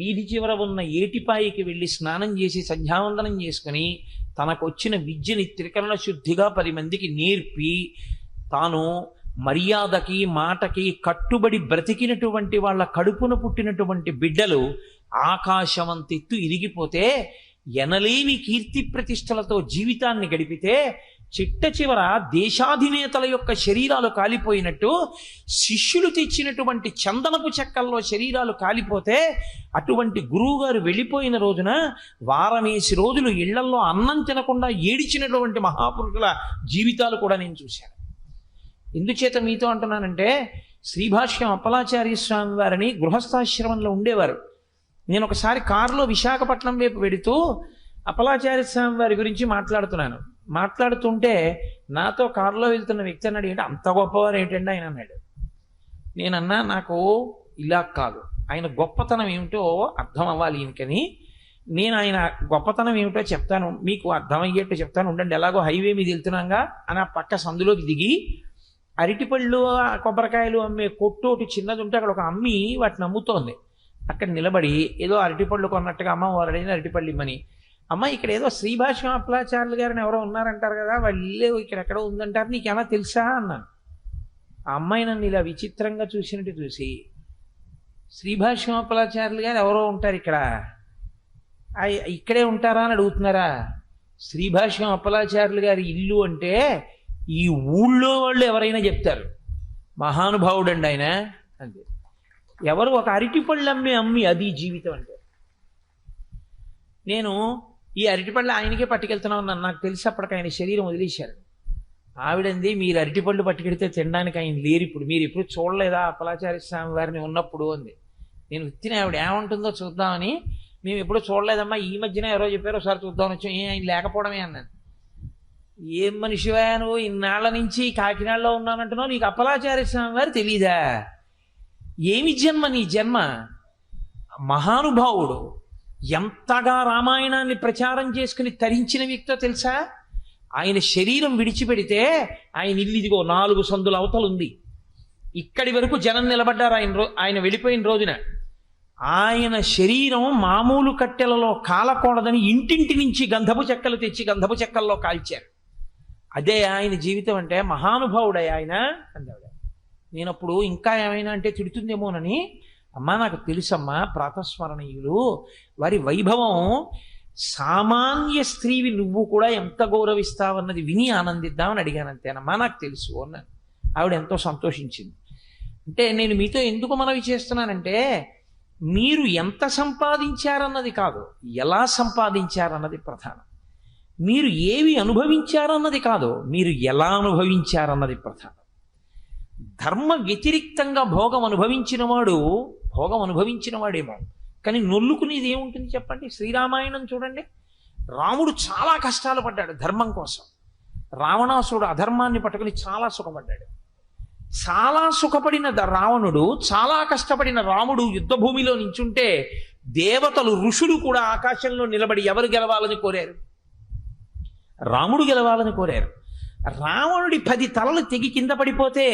వీధి చివర ఉన్న ఏటిపాయికి వెళ్ళి స్నానం చేసి సంధ్యావందనం చేసుకుని తనకు వచ్చిన విద్యని త్రికరణ శుద్ధిగా 10 మందికి నేర్పి తాను మర్యాదకి మాటకి కట్టుబడి బ్రతికినటువంటి వాళ్ళ కడుపున పుట్టినటువంటి బిడ్డలు ఆకాశమంతెత్తు ఇరిగిపోతే ఎనలేని కీర్తి ప్రతిష్టలతో జీవితాన్ని గడిపితే చిట్ట చివర దేశాధినేతల యొక్క శరీరాలు కాలిపోయినట్టు శిష్యులు తెచ్చినటువంటి చందనపు చెక్కల్లో శరీరాలు కాలిపోతే అటువంటి గురువుగారు వెళ్ళిపోయిన రోజున వారమేసి రోజులు ఇళ్లల్లో అన్నం తినకుండా ఏడిచినటువంటి మహాపురుషుల జీవితాలు కూడా నేను చూశాను. ఎందుచేత మీతో అంటున్నానంటే, శ్రీభాష్యం అప్పలాచార్య స్వామి వారిని గృహస్థాశ్రమంలో ఉండేవారు. నేను ఒకసారి కారులో విశాఖపట్నం వైపు వెడుతూ అప్పలాచార్య స్వామి వారి గురించి మాట్లాడుతుంటే నాతో కారులో వెళ్తున్న వ్యక్తి అన్నాడు, ఏంటి అంత గొప్పవారు ఏంటండి ఆయన అన్నాడు. నేనన్నా, నాకు ఇలా కాదు, ఆయన గొప్పతనం ఏమిటో అర్థం అవ్వాలి ఈయనకని నేను ఆయన గొప్పతనం ఏమిటో చెప్తాను, మీకు అర్థమయ్యేట్టు చెప్తాను ఉండండి. ఎలాగో హైవే మీద వెళ్తున్నాగా అని ఆ పక్క సందులోకి దిగి అరటిపళ్ళు కొబ్బరికాయలు అమ్మే కొట్టు ఒకటి చిన్నది ఉంటే అక్కడ ఒక అమ్మి వాటిని అమ్ముతోంది. అక్కడ నిలబడి ఏదో అరటిపళ్ళు కొన్నట్టుగా అమ్మ వారు అడిగిన అరటిపళ్ళు ఇమ్మని, అమ్మ ఇక్కడ ఏదో శ్రీభాష్యమాప్లాచార్యులు గారిని ఎవరో ఉన్నారంటారు కదా, వాళ్ళు ఇక్కడ ఎక్కడో ఉందంటారు, నీకేమైనా తెలుసా అన్నాను. ఆ అమ్మాయి నన్ను ఇలా విచిత్రంగా చూసినట్టు చూసి, శ్రీభాష్యమాప్లాచార్యులు గారు ఎవరో ఉంటారు ఇక్కడ, ఇక్కడే ఉంటారా అని అడుగుతున్నారా? శ్రీభాష్యం అప్పలాచార్యులు గారి ఇల్లు అంటే ఈ ఊళ్ళో వాళ్ళు ఎవరైనా చెప్తారు, మహానుభావుడు అండి ఆయన అంతే. ఎవరు ఒక అరటిపళ్ళు అమ్మి అది జీవితం అంటే. నేను ఈ అరటిపళ్ళు ఆయనకే పట్టుకెళ్తున్నా ఉన్నాను, నాకు తెలిసి అప్పటికి ఆయన శరీరం వదిలేశారు. ఆవిడంది, మీరు అరటిపళ్ళు పట్టుకెడితే తినడానికి ఆయన లేరు ఇప్పుడు, మీరు ఎప్పుడు చూడలేదా అప్పలాచార్య స్వామి వారిని ఉన్నప్పుడు అంది. నేను తినే ఆవిడ ఏమంటుందో చూద్దామని, మేము ఎప్పుడు చూడలేదమ్మా, ఈ మధ్యన ఎవరో చెప్పారు ఒకసారి చూద్దామని వచ్చాం, ఆయన లేకపోవడమే అన్నాను. ఏం మనిషివా నువ్వు, ఇన్నాళ్ల నుంచి కాకినాడలో ఉన్నానంటున్నావు, నీకు అప్పలాచార్య స్వామి వారు తెలీదా? ఏమి జన్మ నీ జన్మ? మహానుభావుడు, ఎంతగా రామాయణాన్ని ప్రచారం చేసుకుని తరించిన వ్యక్తో తెలుసా? ఆయన శరీరం విడిచిపెడితే ఆయన ఇల్లు ఇదిగో 4 సందుల అవతలు ఉంది, ఇక్కడి వరకు జనం నిలబడ్డారు ఆయన వెళ్ళిపోయిన రోజున. ఆయన శరీరం మామూలు కట్టెలలో కాలకూడదని ఇంటింటి నుంచి గంధపు చెక్కలు తెచ్చి గంధపు చెక్కల్లో కాల్చారు. అదే ఆయన జీవితం అంటే. మహానుభావుడే ఆయన అందావిడ. నేనప్పుడు ఇంకా ఏమైనా అంటే తిడుతుందేమోనని, అమ్మా నాకు తెలుసమ్మా, ప్రాతస్మరణీయులు వారి వైభవం సామాన్య స్త్రీవి నువ్వు కూడా ఎంత గౌరవిస్తావన్నది విని ఆనందిద్దామని అడిగాను, అంతేనమ్మా నాకు తెలుసు అన్నాను. ఆవిడ ఎంతో సంతోషించింది. అంటే నేను మీతో ఎందుకు మనవి చేస్తున్నానంటే, మీరు ఎంత సంపాదించారన్నది కాదు, ఎలా సంపాదించారన్నది ప్రధానం. మీరు ఏవి అనుభవించారన్నది కాదు, మీరు ఎలా అనుభవించారన్నది ప్రధానం. ధర్మ వ్యతిరిక్తంగా భోగం అనుభవించిన వాడేమో, కానీ నొల్లుకునేది ఏముంటుంది చెప్పండి? శ్రీరామాయణం చూడండి, రాముడు చాలా కష్టాలు పడ్డాడు ధర్మం కోసం. రావణాసురుడు అధర్మాన్ని పట్టుకుని చాలా సుఖపడ్డాడు. చాలా సుఖపడిన రావణుడు, చాలా కష్టపడిన రాముడు యుద్ధభూమిలో నించుంటే దేవతలు ఋషులు కూడా ఆకాశంలో నిలబడి ఎవరు గెలవాలని కోరారు? రాముడు గెలవాలని కోరారు. రావణుడి 10 తలలు తెగి కింద పడిపోతే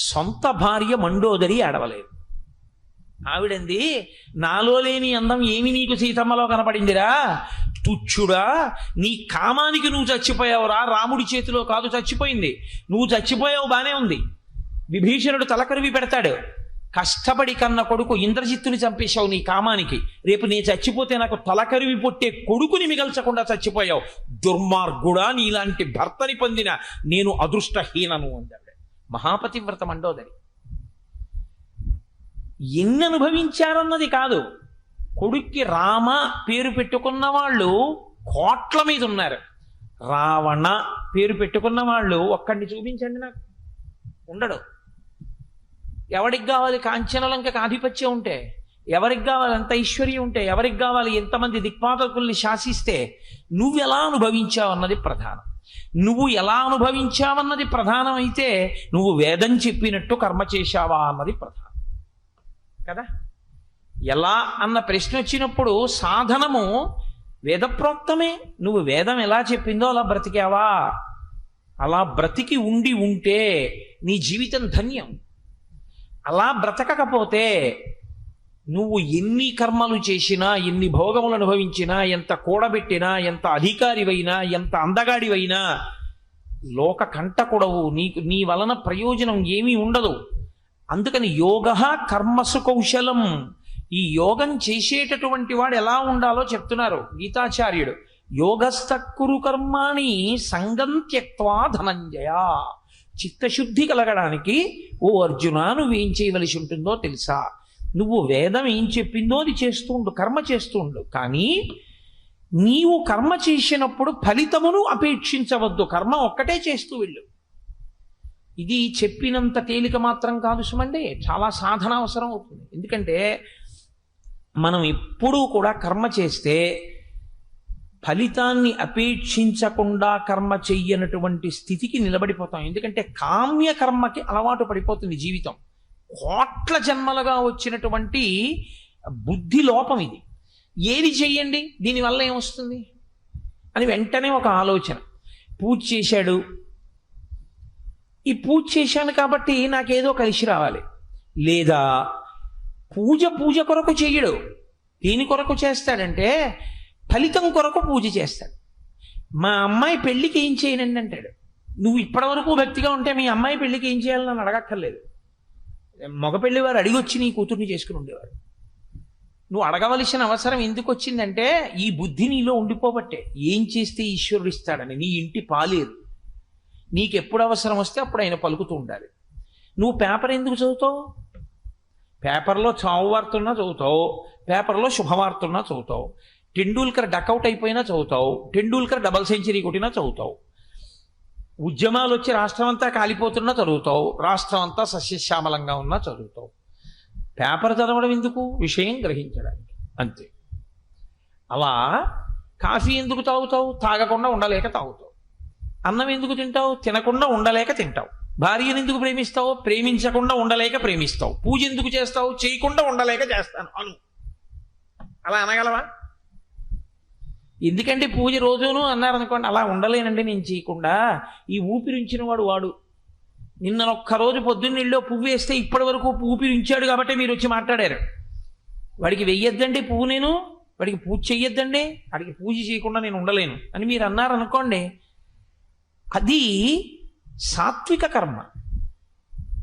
సొంత భార్య మండోదరి ఆడవలేదు. ఆవిడంది, నాలో లేని అందం ఏమి నీకు సీతమ్మలో కనపడిందిరా తుచ్చుడా, నీ కామానికి నువ్వు చచ్చిపోయావురా, రాముడి చేతిలో కాదు చచ్చిపోయింది, నువ్వు చచ్చిపోయావు బానే ఉంది. విభీషణుడు తలకరివి పెడతాడు, కష్టపడి కన్న కొడుకు ఇంద్రజిత్తుని చంపేశావు నీ కామానికి, రేపు నేను చచ్చిపోతే నాకు తలకరివి పొట్టే కొడుకుని మిగల్చకుండా చచ్చిపోయావు, దుర్మార్గుడా, నీలాంటి భర్తని పొందిన నేను అదృష్టహీనను అందాడు. మహాపతివ్రత మండోదరి. ఎన్ని అనుభవించారన్నది కాదు, కొడుక్కి రామ పేరు పెట్టుకున్న వాళ్ళు కోట్ల మీద ఉన్నారు. రావణ పేరు పెట్టుకున్న వాళ్ళు ఒక్కడిని చూపించండి నాకు, ఉండడు. ఎవరికి కావాలి కాంచనలంకకు ఆధిపత్యం ఉంటే, ఎవరికి కావాలి అంత ఐశ్వర్యం ఉంటే, ఎవరికి కావాలి ఎంతమంది దిక్పాలకుల్ని శాసిస్తే, నువ్వు ఎలా అనుభవించావన్నది ప్రధానం. నువ్వు ఎలా అనుభవించావన్నది ప్రధానం అయితే, నువ్వు వేదం చెప్పినట్టు కర్మ చేశావా అన్నది ప్రధానం కదా. ఎలా అన్న ప్రశ్న వచ్చినప్పుడు సాధనము వేదప్రోక్తమే. నువ్వు వేదం ఎలా చెప్పిందో అలా బ్రతికావా? అలా బ్రతికి ఉంటే నీ జీవితం ధన్యం. అలా బ్రతకకపోతే నువ్వు ఎన్ని కర్మలు చేసినా, ఎన్ని భోగములు అనుభవించినా, ఎంత కూడబెట్టినా, ఎంత అధికారివైనా, ఎంత అందగాడివైనా లోక కంటకుడవు. నీ వలన ప్రయోజనం ఏమీ ఉండదు. అందుకని యోగ కర్మసు కౌశలం. ఈ యోగం చేసేటటువంటి వాడు ఎలా ఉండాలో చెప్తున్నారు గీతాచార్యుడు. యోగస్థకురు కర్మాణి సంగం త్యక్వా ధనంజయ. చిత్తశుద్ధి కలగడానికి ఓ అర్జున నువ్వేం చేయవలసి ఉంటుందో తెలుసా? నువ్వు వేదం ఏం చెప్పిందో అది చేస్తూ ఉండు, కర్మ చేస్తూ ఉండు. కానీ నీవు కర్మ చేసినప్పుడు ఫలితమును అపేక్షించవద్దు, కర్మ ఒక్కటే చేస్తూ వెళ్ళు. ఇది చెప్పినంత తేలిక మాత్రం కాదు సుమండి, చాలా సాధన అవసరం అవుతుంది. ఎందుకంటే మనం ఎప్పుడూ కూడా కర్మ చేస్తే ఫలితాన్ని అపేక్షించకుండా కర్మ చెయ్యనటువంటి స్థితికి నిలబడిపోతాం. ఎందుకంటే కామ్య కర్మకి అలవాటు పడిపోతుంది జీవితం. కోట్ల జన్మలుగా వచ్చినటువంటి బుద్ధి లోపం ఇది. ఏది చెయ్యండి, దీనివల్ల ఏమొస్తుంది అని వెంటనే ఒక ఆలోచన. పూజ చేశాడు, ఈ పూజ చేశాను కాబట్టి నాకేదో కలిసి రావాలి. లేదా పూజ కొరకు చెయ్యడు, దేని కొరకు చేస్తాడంటే ఫలితం కొరకు పూజ చేస్తాడు. మా అమ్మాయి పెళ్ళికి ఏం చేయనండి అంటాడు. నువ్వు ఇప్పటివరకు భక్తిగా ఉంటే మీ అమ్మాయి పెళ్ళికి ఏం చేయాలని నన్ను అడగక్కర్లేదు. మగ పెళ్లి వారు అడిగొచ్చి నీ కూతుర్ని చేసుకుని ఉండేవారు. నువ్వు అడగవలసిన అవసరం ఎందుకు వచ్చిందంటే ఈ బుద్ధి నీలో ఉండిపోబట్టే, ఏం చేస్తే ఈశ్వరుడు ఇస్తాడని. నీ ఇంటి పాలేరు, నీకు ఎప్పుడు అవసరం వస్తే అప్పుడు ఆయన పలుకుతూ ఉండాలి. నువ్వు పేపర్ ఎందుకు చదువుతావు? పేపర్లో చావు వార్తలున్నా చదువుతావు, పేపర్లో శుభవార్తలున్నా చదువుతావు, టెండూల్కర్ డకౌట్ అయిపోయినా చదువుతావు, టెండూల్కర్ డబల్ సెంచరీ కొట్టినా చదువుతావు, ఉద్యమాలు వచ్చి రాష్ట్రం అంతా కాలిపోతున్నా చదువుతావు, రాష్ట్రం అంతా సస్యశ్యామలంగా ఉన్నా చదువుతావు. పేపర్ చదవడం ఎందుకు? విషయం గ్రహించడానికి, అంతే. అలా కాఫీ ఎందుకు తాగుతావు? తాగకుండా ఉండలేక తాగుతావు. అన్నం ఎందుకు తింటావు? తినకుండా ఉండలేక తింటావు. భార్యను ఎందుకు ప్రేమిస్తావు? ప్రేమించకుండా ఉండలేక ప్రేమిస్తావు. పూజ ఎందుకు చేస్తావు? చేయకుండా ఉండలేక చేస్తాను అను. అలా అనగలవా? ఎందుకంటే పూజ రోజును అన్నారనుకోండి, అలా ఉండలేనండి నేను చేయకుండా. ఈ ఊపిరించిన వాడు నిన్న ఒక్కరోజు పొద్దున్నెళ్ళో పువ్వు వేస్తే ఇప్పటి వరకు ఊపిరించాడు కాబట్టి మీరు వచ్చి మాట్లాడారు. వాడికి వెయ్యొద్దండి పువ్వు, నేను వాడికి పూజ చెయ్యొద్దండి, వాడికి పూజ చేయకుండా నేను ఉండలేను అని మీరు అన్నారనుకోండి, అది సాత్విక కర్మ.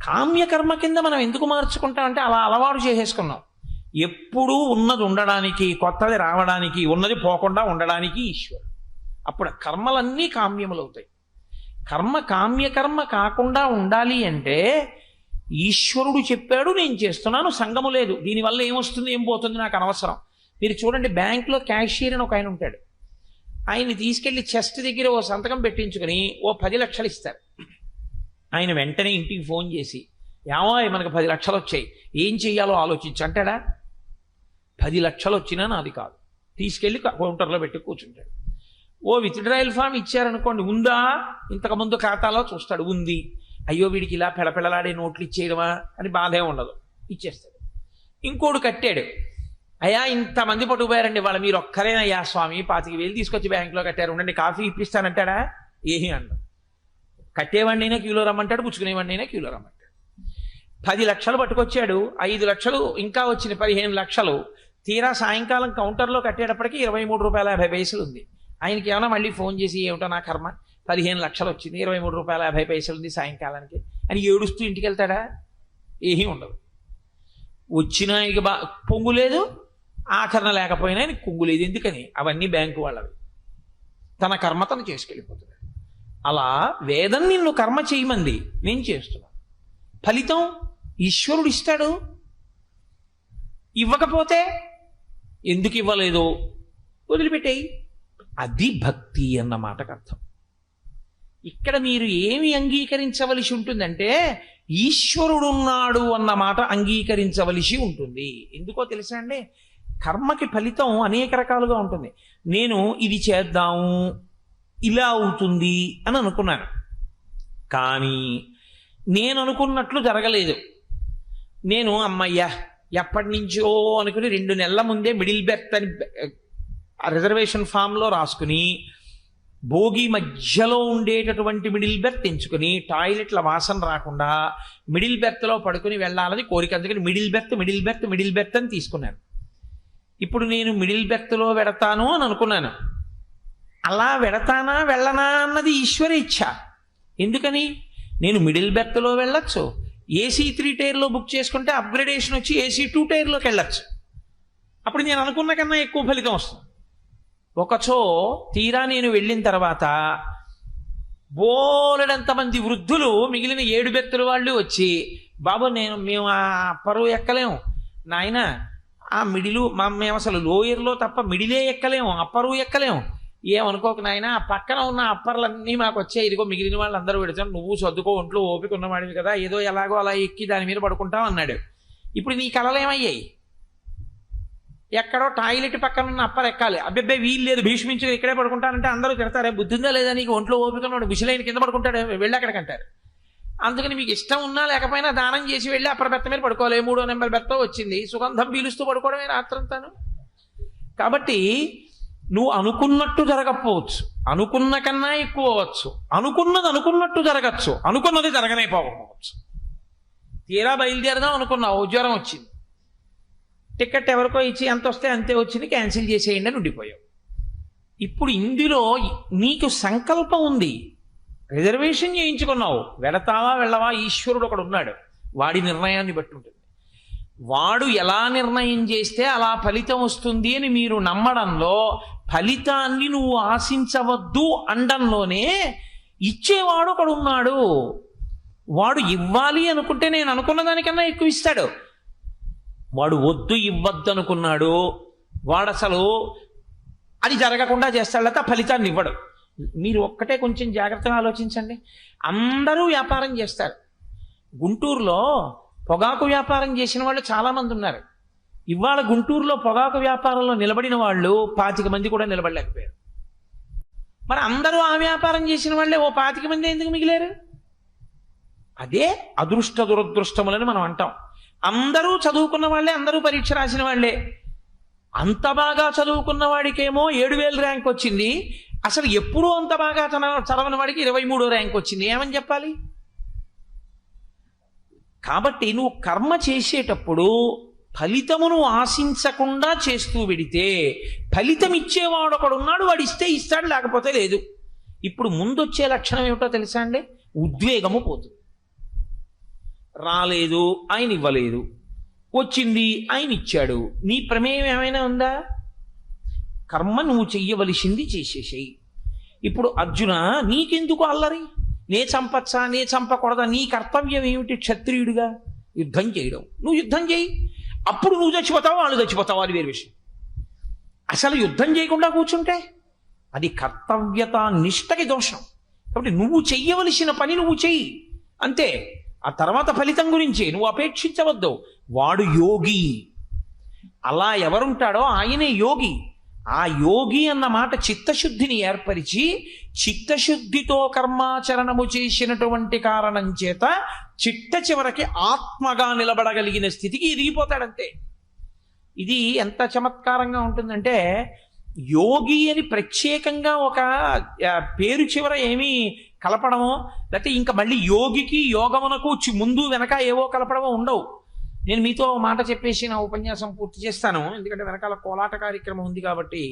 కామ్యకర్మ కింద మనం ఎందుకు మార్చుకుంటామంటే అలా అలవాటు చేసేసుకున్నాం. ఎప్పుడూ ఉన్నది ఉండడానికి, కొత్తది రావడానికి, ఉన్నది పోకుండా ఉండడానికి ఈశ్వరుడు. అప్పుడు కర్మలన్నీ కామ్యములు అవుతాయి. కర్మ కామ్యకర్మ కాకుండా ఉండాలి అంటే ఈశ్వరుడు చెప్పాడు, నేను చేస్తున్నాను, సంగము లేదు, దీనివల్ల ఏమొస్తుంది ఏం పోతుంది నాకు అనవసరం. మీరు చూడండి, బ్యాంక్లో క్యాషియర్ అని ఒక ఆయన ఉంటాడు. ఆయన్ని తీసుకెళ్లి చెస్ట్ దగ్గర ఓ సంతకం పెట్టించుకొని ఓ 10 లక్షలు ఇస్తారు. ఆయన వెంటనే ఇంటికి ఫోన్ చేసి, ఏమో మనకు 10 లక్షలు వచ్చాయి, ఏం చెయ్యాలో ఆలోచించి అంటాడా? 10 లక్షలు వచ్చినా నాది కాదు, తీసుకెళ్ళి కౌంటర్లో పెట్టి కూర్చుంటాడు. ఓ విత్డ్రాయల్ ఫామ్ ఇచ్చారనుకోండి, ఉందా? ఇంతకుముందు ఖాతాలో చూస్తాడు, ఉంది. అయ్యో వీడికి ఇలా పెళపెళలాడే నోట్లు ఇచ్చేయడమా అని బాధే ఉండదు, ఇచ్చేస్తాడు. ఇంకోడు కట్టాడు, అయ్యా ఇంతమంది పట్టుకుపోయారండి వాళ్ళు, మీరు ఒక్కరేనయ్యా స్వామి, 25,000 తీసుకొచ్చి బ్యాంకులో కట్టారు, ఉండండి కాఫీ ఇప్పిస్తానంటాడా? ఏమీ అన్నాడు. కట్టేవాడినైనా క్యూలో రమ్మంటాడు, పుచ్చుకునేవాడినైనా క్యూలో రమ్మంటాడు. 10 లక్షలు పట్టుకొచ్చాడు, 5 లక్షలు ఇంకా వచ్చిన 15 లక్షలు. తీరా సాయంకాలం కౌంటర్లో కట్టేటప్పటికి 23 రూపాయల 50 పైసలు ఉంది. ఆయనకి ఏమైనా మళ్ళీ ఫోన్ చేసి, ఏమిటో నా కర్మ, 15 లక్షలు వచ్చింది, 23 రూపాయల 50 పైసలు ఉంది సాయంకాలానికి అని ఏడుస్తూ ఇంటికి వెళ్తాడా? ఏమీ ఉండదు. వచ్చినా ఆయనకి పొంగు లేదు, ఆఖరణ లేకపోయినా ఆయనకి కొంగు లేదు. ఎందుకని? అవన్నీ బ్యాంకు వాళ్ళవి. తన కర్మ తను చేసుకెళ్ళిపోతున్నాడు. అలా వేదం నిన్ను కర్మ చేయమంది, నేను చేస్తున్నాను, ఫలితం ఈశ్వరుడు ఇస్తాడు. ఇవ్వకపోతే ఎందుకు ఇవ్వలేదో వదిలిపెట్టేయి. అది భక్తి అన్న మాటకు అర్థం. ఇక్కడ మీరు ఏమి అంగీకరించవలసి ఉంటుందంటే ఈశ్వరుడున్నాడు అన్న మాట అంగీకరించవలసి ఉంటుంది. ఎందుకో తెలుసా అండి, కర్మకి ఫలితం అనేక రకాలుగా ఉంటుంది. నేను ఇది చేద్దాము, ఇలా అవుతుంది అని అనుకున్నాను, కానీ నేను అనుకున్నట్లు జరగలేదు. నేను అమ్మయ్యా ఎప్పటి నుంచో అనుకుని 2 నెలల ముందే మిడిల్ బెర్త్ అని రిజర్వేషన్ ఫామ్లో రాసుకుని, భోగి మధ్యలో ఉండేటటువంటి మిడిల్ బెర్త్ ఎంచుకుని, టాయిలెట్ల వాసన రాకుండా మిడిల్ బెర్త్లో పడుకుని వెళ్ళాలని కోరిక. అందుకని మిడిల్ బెర్త్ అని తీసుకున్నాను. ఇప్పుడు నేను మిడిల్ బెర్త్లో వెడతాను అని అనుకున్నాను. అలా వెడతానా వెళ్ళనా అన్నది ఈశ్వర ఇచ్ఛ. ఎందుకని? నేను మిడిల్ బెర్త్లో వెళ్ళొచ్చు, AC 3 టైర్లో బుక్ చేసుకుంటే అప్గ్రేడేషన్ వచ్చి AC 2 టైర్లోకి వెళ్ళొచ్చు. అప్పుడు నేను అనుకున్న కన్నా ఎక్కువ ఫలితం వస్తుంది. ఒకచో తీరా నేను వెళ్ళిన తర్వాత బోలెడంతమంది వృద్ధులు, మిగిలిన 7 బెర్తుల వాళ్ళు వచ్చి, బాబు మేము ఆ అప్పరు ఎక్కలేము నాయన, ఆ మిడిలు మేము అసలు లోయర్లో తప్ప మిడిలే ఎక్కలేము, అప్పరు ఎక్కలేము, ఏమనుకోక నాయన, ఆ పక్కన ఉన్న అప్పర్లన్నీ మాకు వచ్చాయి, ఇదిగో మిగిలిన వాళ్ళు అందరూ పెడతాను, నువ్వు సర్దుకో, ఒంట్లో ఓపిక ఉన్నవాడివి కదా, ఏదో ఎలాగో అలా ఎక్కి దాని మీద పడుకుంటావు అన్నాడు. ఇప్పుడు నీ కలలేమయ్యాయి? ఎక్కడో టాయిలెట్ పక్కన ఉన్న అప్పర్ ఎక్కాలి, అబ్బెబ్బే వీలు లేదు, భీష్మించుకుని ఇక్కడే పడుకుంటానంటే అందరూ తిడతారే, బుద్ధిందా లేదా నీకు, ఒంట్లో ఓపిక ఉన్నాడు, బిసిలైన కింద పడుకుంటాడు, వెళ్ళి అక్కడికంటారు. అందుకని మీకు ఇష్టం ఉన్నా లేకపోయినా దానం చేసి వెళ్ళి అప్పర్ బెత్త మీద పడుకోవాలి. 3వ నెంబర్ బెత్త వచ్చింది, సుగంధం పీలుస్తూ పడుకోవడమే రాత్రంతాను. కాబట్టి నువ్వు అనుకున్నట్టు జరగకపోవచ్చు, అనుకున్న కన్నా ఎక్కువ అవ్వచ్చు, అనుకున్నది అనుకున్నట్టు జరగచ్చు, అనుకున్నది జరగనైపోకపోవచ్చు. తీరా బయలుదేరదాం అనుకున్నావు, జ్వరం వచ్చింది, టికెట్ ఎవరికో ఇచ్చి ఎంత వస్తే అంతే వచ్చింది, క్యాన్సిల్ చేసేయండి అని ఉండిపోయావు. ఇప్పుడు ఇందులో నీకు సంకల్పం ఉంది, రిజర్వేషన్ చేయించుకున్నావు, వెళతావా వెళ్ళవా ఈశ్వరుడు ఒకడు ఉన్నాడు, వాడి నిర్ణయాన్ని బట్టి ఉంటుంది. వాడు ఎలా నిర్ణయం చేస్తే అలా ఫలితం వస్తుంది అని మీరు నమ్మడంలో, ఫలితాన్ని నువ్వు ఆశించవద్దు అండంలోనే ఇచ్చేవాడు ఒకడు ఉన్నాడు. వాడు ఇవ్వాలి అనుకుంటే నేను అనుకున్న దానికన్నా ఎక్కువ ఇస్తాడు. వాడు వద్దు ఇవ్వద్దు అనుకున్నాడు, వాడు అసలు అది జరగకుండా చేస్తాడు, లేకపోతే ఫలితాన్ని ఇవ్వడు. మీరు ఒక్కటే కొంచెం జాగ్రత్తగా ఆలోచించండి. అందరూ వ్యాపారం చేస్తారు. గుంటూరులో పొగాకు వ్యాపారం చేసిన వాళ్ళు చాలామంది ఉన్నారు. ఇవాళ గుంటూరులో పొగాకు వ్యాపారంలో నిలబడిన వాళ్ళు 25 మంది కూడా నిలబడలేకపోయారు. మరి అందరూ ఆ వ్యాపారం చేసిన వాళ్ళే 25 మంది ఎందుకు మిగిలారు? అదే అదృష్ట దురదృష్టములని మనం అంటాం. అందరూ చదువుకున్న వాళ్ళే, అందరూ పరీక్ష రాసిన వాళ్ళే. అంత బాగా చదువుకున్న వాడికేమో 7000 ర్యాంక్ వచ్చింది, అసలు ఎప్పుడూ అంత బాగా చదవని వాడికి 23వ ర్యాంక్ వచ్చింది. ఏమని చెప్పాలి? కాబట్టి నువ్వు కర్మ చేసేటప్పుడు ఫలితమును ఆశించకుండా చేస్తూ వెడితే ఫలితం ఇచ్చేవాడు ఒకడు ఉన్నాడు, వాడు ఇస్తే ఇస్తాడు, లేకపోతే లేదు. ఇప్పుడు ముందొచ్చే లక్షణం ఏమిటో తెలుసా అండి? ఉద్వేగము పోతుంది. రాలేదు, ఆయన ఇవ్వలేదు, వచ్చింది, ఆయన ఇచ్చాడు, నీ ప్రమేయం ఏమైనా ఉందా? కర్మ నువ్వు చెయ్యవలసింది చేసేసేయి. ఇప్పుడు అర్జున, నీకెందుకు అల్లరి? నే చంపచ్చా, నే చంపకూడదా? నీ కర్తవ్యం ఏమిటి? క్షత్రియుడిగా యుద్ధం చేయడం. నువ్వు యుద్ధం చేయి, అప్పుడు నువ్వు చచ్చిపోతావు, వాళ్ళు చచ్చిపోతావు, అది వేరే విషయం. అసలు యుద్ధం చేయకుండా కూర్చుంటే అది కర్తవ్యత నిష్టకి దోషం. కాబట్టి నువ్వు చెయ్యవలసిన పని నువ్వు చెయ్యి, అంతే. ఆ తర్వాత ఫలితం గురించి నువ్వు అపేక్షించవద్దు. వాడు యోగి. అలా ఎవరుంటాడో ఆయనే యోగి. ఆ యోగి అన్న మాట చిత్తశుద్ధిని ఏర్పరిచి, చిత్తశుద్ధితో కర్మాచరణము చేసినటువంటి కారణం చేత చిట్ట చివరికి ఆత్మగా నిలబడగలిగిన స్థితికి ఎదిగిపోతాడంతే. ఇది ఎంత చమత్కారంగా ఉంటుందంటే, యోగి అని ప్రత్యేకంగా ఒక పేరు చివర ఏమీ కలపడమో, లేకపోతే ఇంకా మళ్ళీ యోగికి యోగమునకు ముందు వెనక ఏవో కలపడమో ఉండవు. నేను మీతో మాట చెప్పేసి నా ఉపన్యాసం పూర్తి చేస్తాను, ఎందుకంటే వెనకాల కోలాట కార్యక్రమం ఉంది కాబట్టి.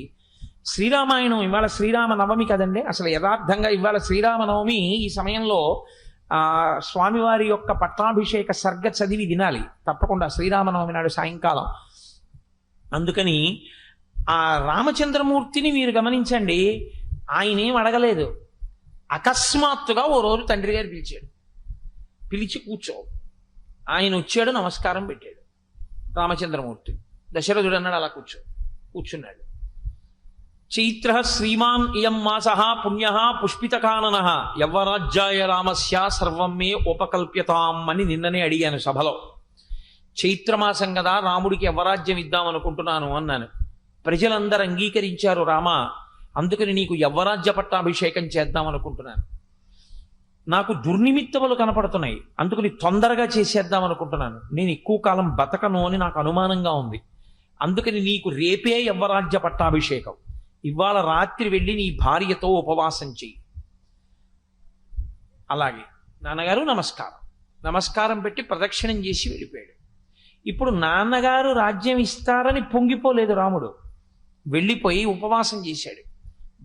శ్రీరామాయణం ఇవాళ శ్రీరామ నవమి కదండి. అసలు యథార్థంగా ఇవాళ శ్రీరామనవమి. ఈ సమయంలో స్వామివారి యొక్క పట్టాభిషేక సర్గ చదివి వినాలి తప్పకుండా శ్రీరామనవమి నాడు సాయంకాలం. అందుకని ఆ రామచంద్రమూర్తిని మీరు గమనించండి, ఆయన ఏం అడగలేదు. అకస్మాత్తుగా ఓ రోజు తండ్రి గారు పిలిచాడు, పిలిచి కూర్చో. ఆయన వచ్చాడు, నమస్కారం పెట్టాడు రామచంద్రమూర్తి. దశరథుడు అన్నాడు అలా కూర్చున్నాడు. చైత్ర శ్రీమాన్ ఇయం మాస పుణ్య పుష్పితకానన యవ్వరాజ్యాయ రామస్య సర్వం మే ఉపకల్ప్యతాం అని నిన్ననే అడిగాను సభలో. చైత్రమాసం కదా, రాముడికి యవ్వరాజ్యం ఇద్దామనుకుంటున్నాను అన్నాను. ప్రజలందరూ అంగీకరించారు, రామ అందుకని నీకు యవ్వరాజ్య పట్టాభిషేకం చేద్దామనుకుంటున్నాను. నాకు దుర్నిమిత్తములు కనపడుతున్నాయి, అందుకని తొందరగా చేసేద్దాం అనుకుంటున్నాను. నేను ఎక్కువ కాలం బతకను అని నాకు అనుమానంగా ఉంది. అందుకని నీకు రేపే యవ్వరాజ్య పట్టాభిషేకం. ఇవాళ రాత్రి వెళ్ళి నీ భార్యతో ఉపవాసం చెయ్యి. అలాగే నాన్నగారు నమస్కారం పెట్టి ప్రదక్షిణం చేసి వెళ్ళిపోయాడు. ఇప్పుడు నాన్నగారు రాజ్యం ఇస్తారని పొంగిపోలేదు రాముడు, వెళ్ళిపోయి ఉపవాసం చేశాడు.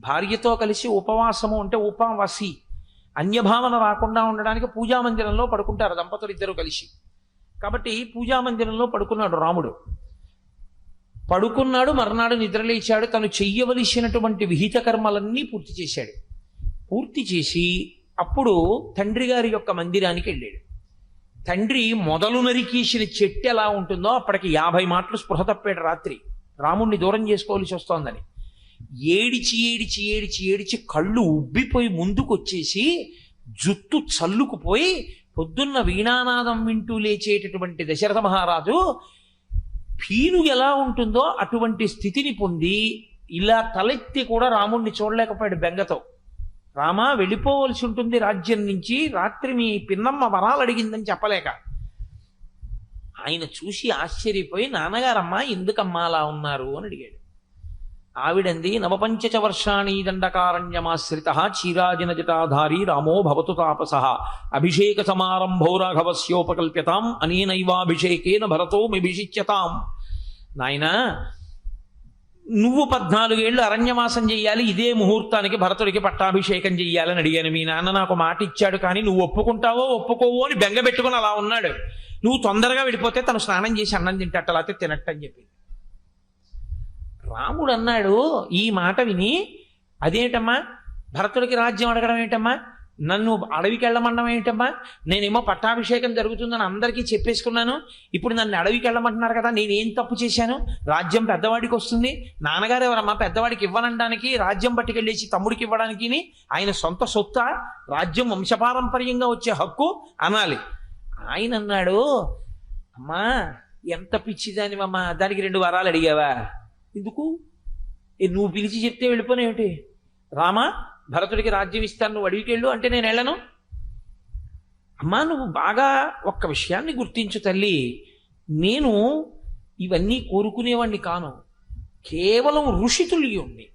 భార్యతో కలిసి ఉపవాసము అంటే ఉపవాసి, అన్యభావన రాకుండా ఉండడానికి పూజామందిరంలో పడుకుంటారు దంపతులు ఇద్దరు కలిసి. కాబట్టి పూజామందిరంలో పడుకున్నాడు రాముడు. పడుకున్నాడు, మర్నాడు నిద్రలేచాడు. తను చెయ్యవలసినటువంటి విహిత కర్మలన్నీ పూర్తి చేశాడు. పూర్తి చేసి అప్పుడు తండ్రి గారి యొక్క మందిరానికి వెళ్ళాడు. తండ్రి మొదలు నరికేసిన చెట్టు ఎలా ఉంటుందో అప్పటికి 50 మాటలు స్పృహ తప్పాడు రాత్రి, రాముణ్ణి దూరం చేసుకోవాల్సి వస్తోందని. ఏడిచి కళ్ళు ఉబ్బిపోయి ముందుకు వచ్చేసి జుట్టు చల్లుకుపోయి పొద్దున్న వీణానాదం వింటూ లేచేటటువంటి దశరథ మహారాజు పీను ఎలా ఉంటుందో అటువంటి స్థితిని పొంది ఇలా తలెత్తి కూడా రాముణ్ణి చూడలేకపోయాడు బెంగతో. రామా వెళ్ళిపోవలసి ఉంటుంది రాజ్యం నుంచి, రాత్రి మీ పిన్నమ్మ వరాలు అడిగిందని చెప్పలేక. ఆయన చూసి ఆశ్చర్యపోయి, నాన్నగారమ్మా ఎందుకమ్మా అలా ఉన్నారు అని అడిగాడు. ఆవిడంది నవపంచచ వర్షాణి దండకారణ్యమాశ్రిత చీరాజిన జటాధారి రామో భవతు తాపస అభిషేక సమారంభో రాఘవస్యోపకల్ప్యతాం అనేనైవాభిషేకేన భరతో మిభిషిచ్యతాం. నాయనా, నువ్వు 14 ఏళ్ళు అరణ్యవాసం చెయ్యాలి, ఇదే ముహూర్తానికి భరతుడికి పట్టాభిషేకం చెయ్యాలని అడిగాను. మీ నాన్న నాకు మాట ఇచ్చాడు, కానీ నువ్వు ఒప్పుకుంటావో ఒప్పుకోవో అని బెంగ పెట్టుకుని అలా ఉన్నాడు. నువ్వు తొందరగా వెళ్ళిపోతే తను స్నానం చేసి అన్నం తింటట్టు లేకపోతే తినట్టని చెప్పి రాముడు అన్నాడు. ఈ మాట విని, అదేంటమ్మా భరతుడికి రాజ్యం అడగడం ఏంటమ్మా, నన్ను అడవికి వెళ్ళమనడం ఏంటమ్మా, నేనేమో పట్టాభిషేకం జరుగుతుందని అందరికీ చెప్పేసుకున్నాను, ఇప్పుడు నన్ను అడవికి వెళ్ళమంటున్నారు కదా, నేనేం తప్పు చేశాను, రాజ్యం పెద్దవాడికి వస్తుంది, నాన్నగారు ఎవరమ్మా పెద్దవాడికి ఇవ్వనడానికి, రాజ్యం పట్టుకెళ్ళేసి తమ్ముడికి ఇవ్వడానికి ఆయన సొంత సొత్త, రాజ్యం వంశపారంపర్యంగా వచ్చే హక్కు అనాలి. ఆయన అన్నాడు, అమ్మా ఎంత పిచ్చిదానివమ్మా, దానికి 2 వరాలు అడిగావా, ఎందుకు నువ్వు పిలిచి చెప్తే వెళ్ళిపోనేమిటి, రామా భరతుడికి రాజ్యం ఇస్తాను, నువ్వు అడవికి వెళ్ళు అంటే నేను వెళ్ళను. అమ్మా నువ్వు బాగా ఒక్క విషయాన్ని గుర్తించు తల్లి, నేను ఇవన్నీ కోరుకునేవాడిని కాను, కేవలం ఋషితుల్యుణ్ణి.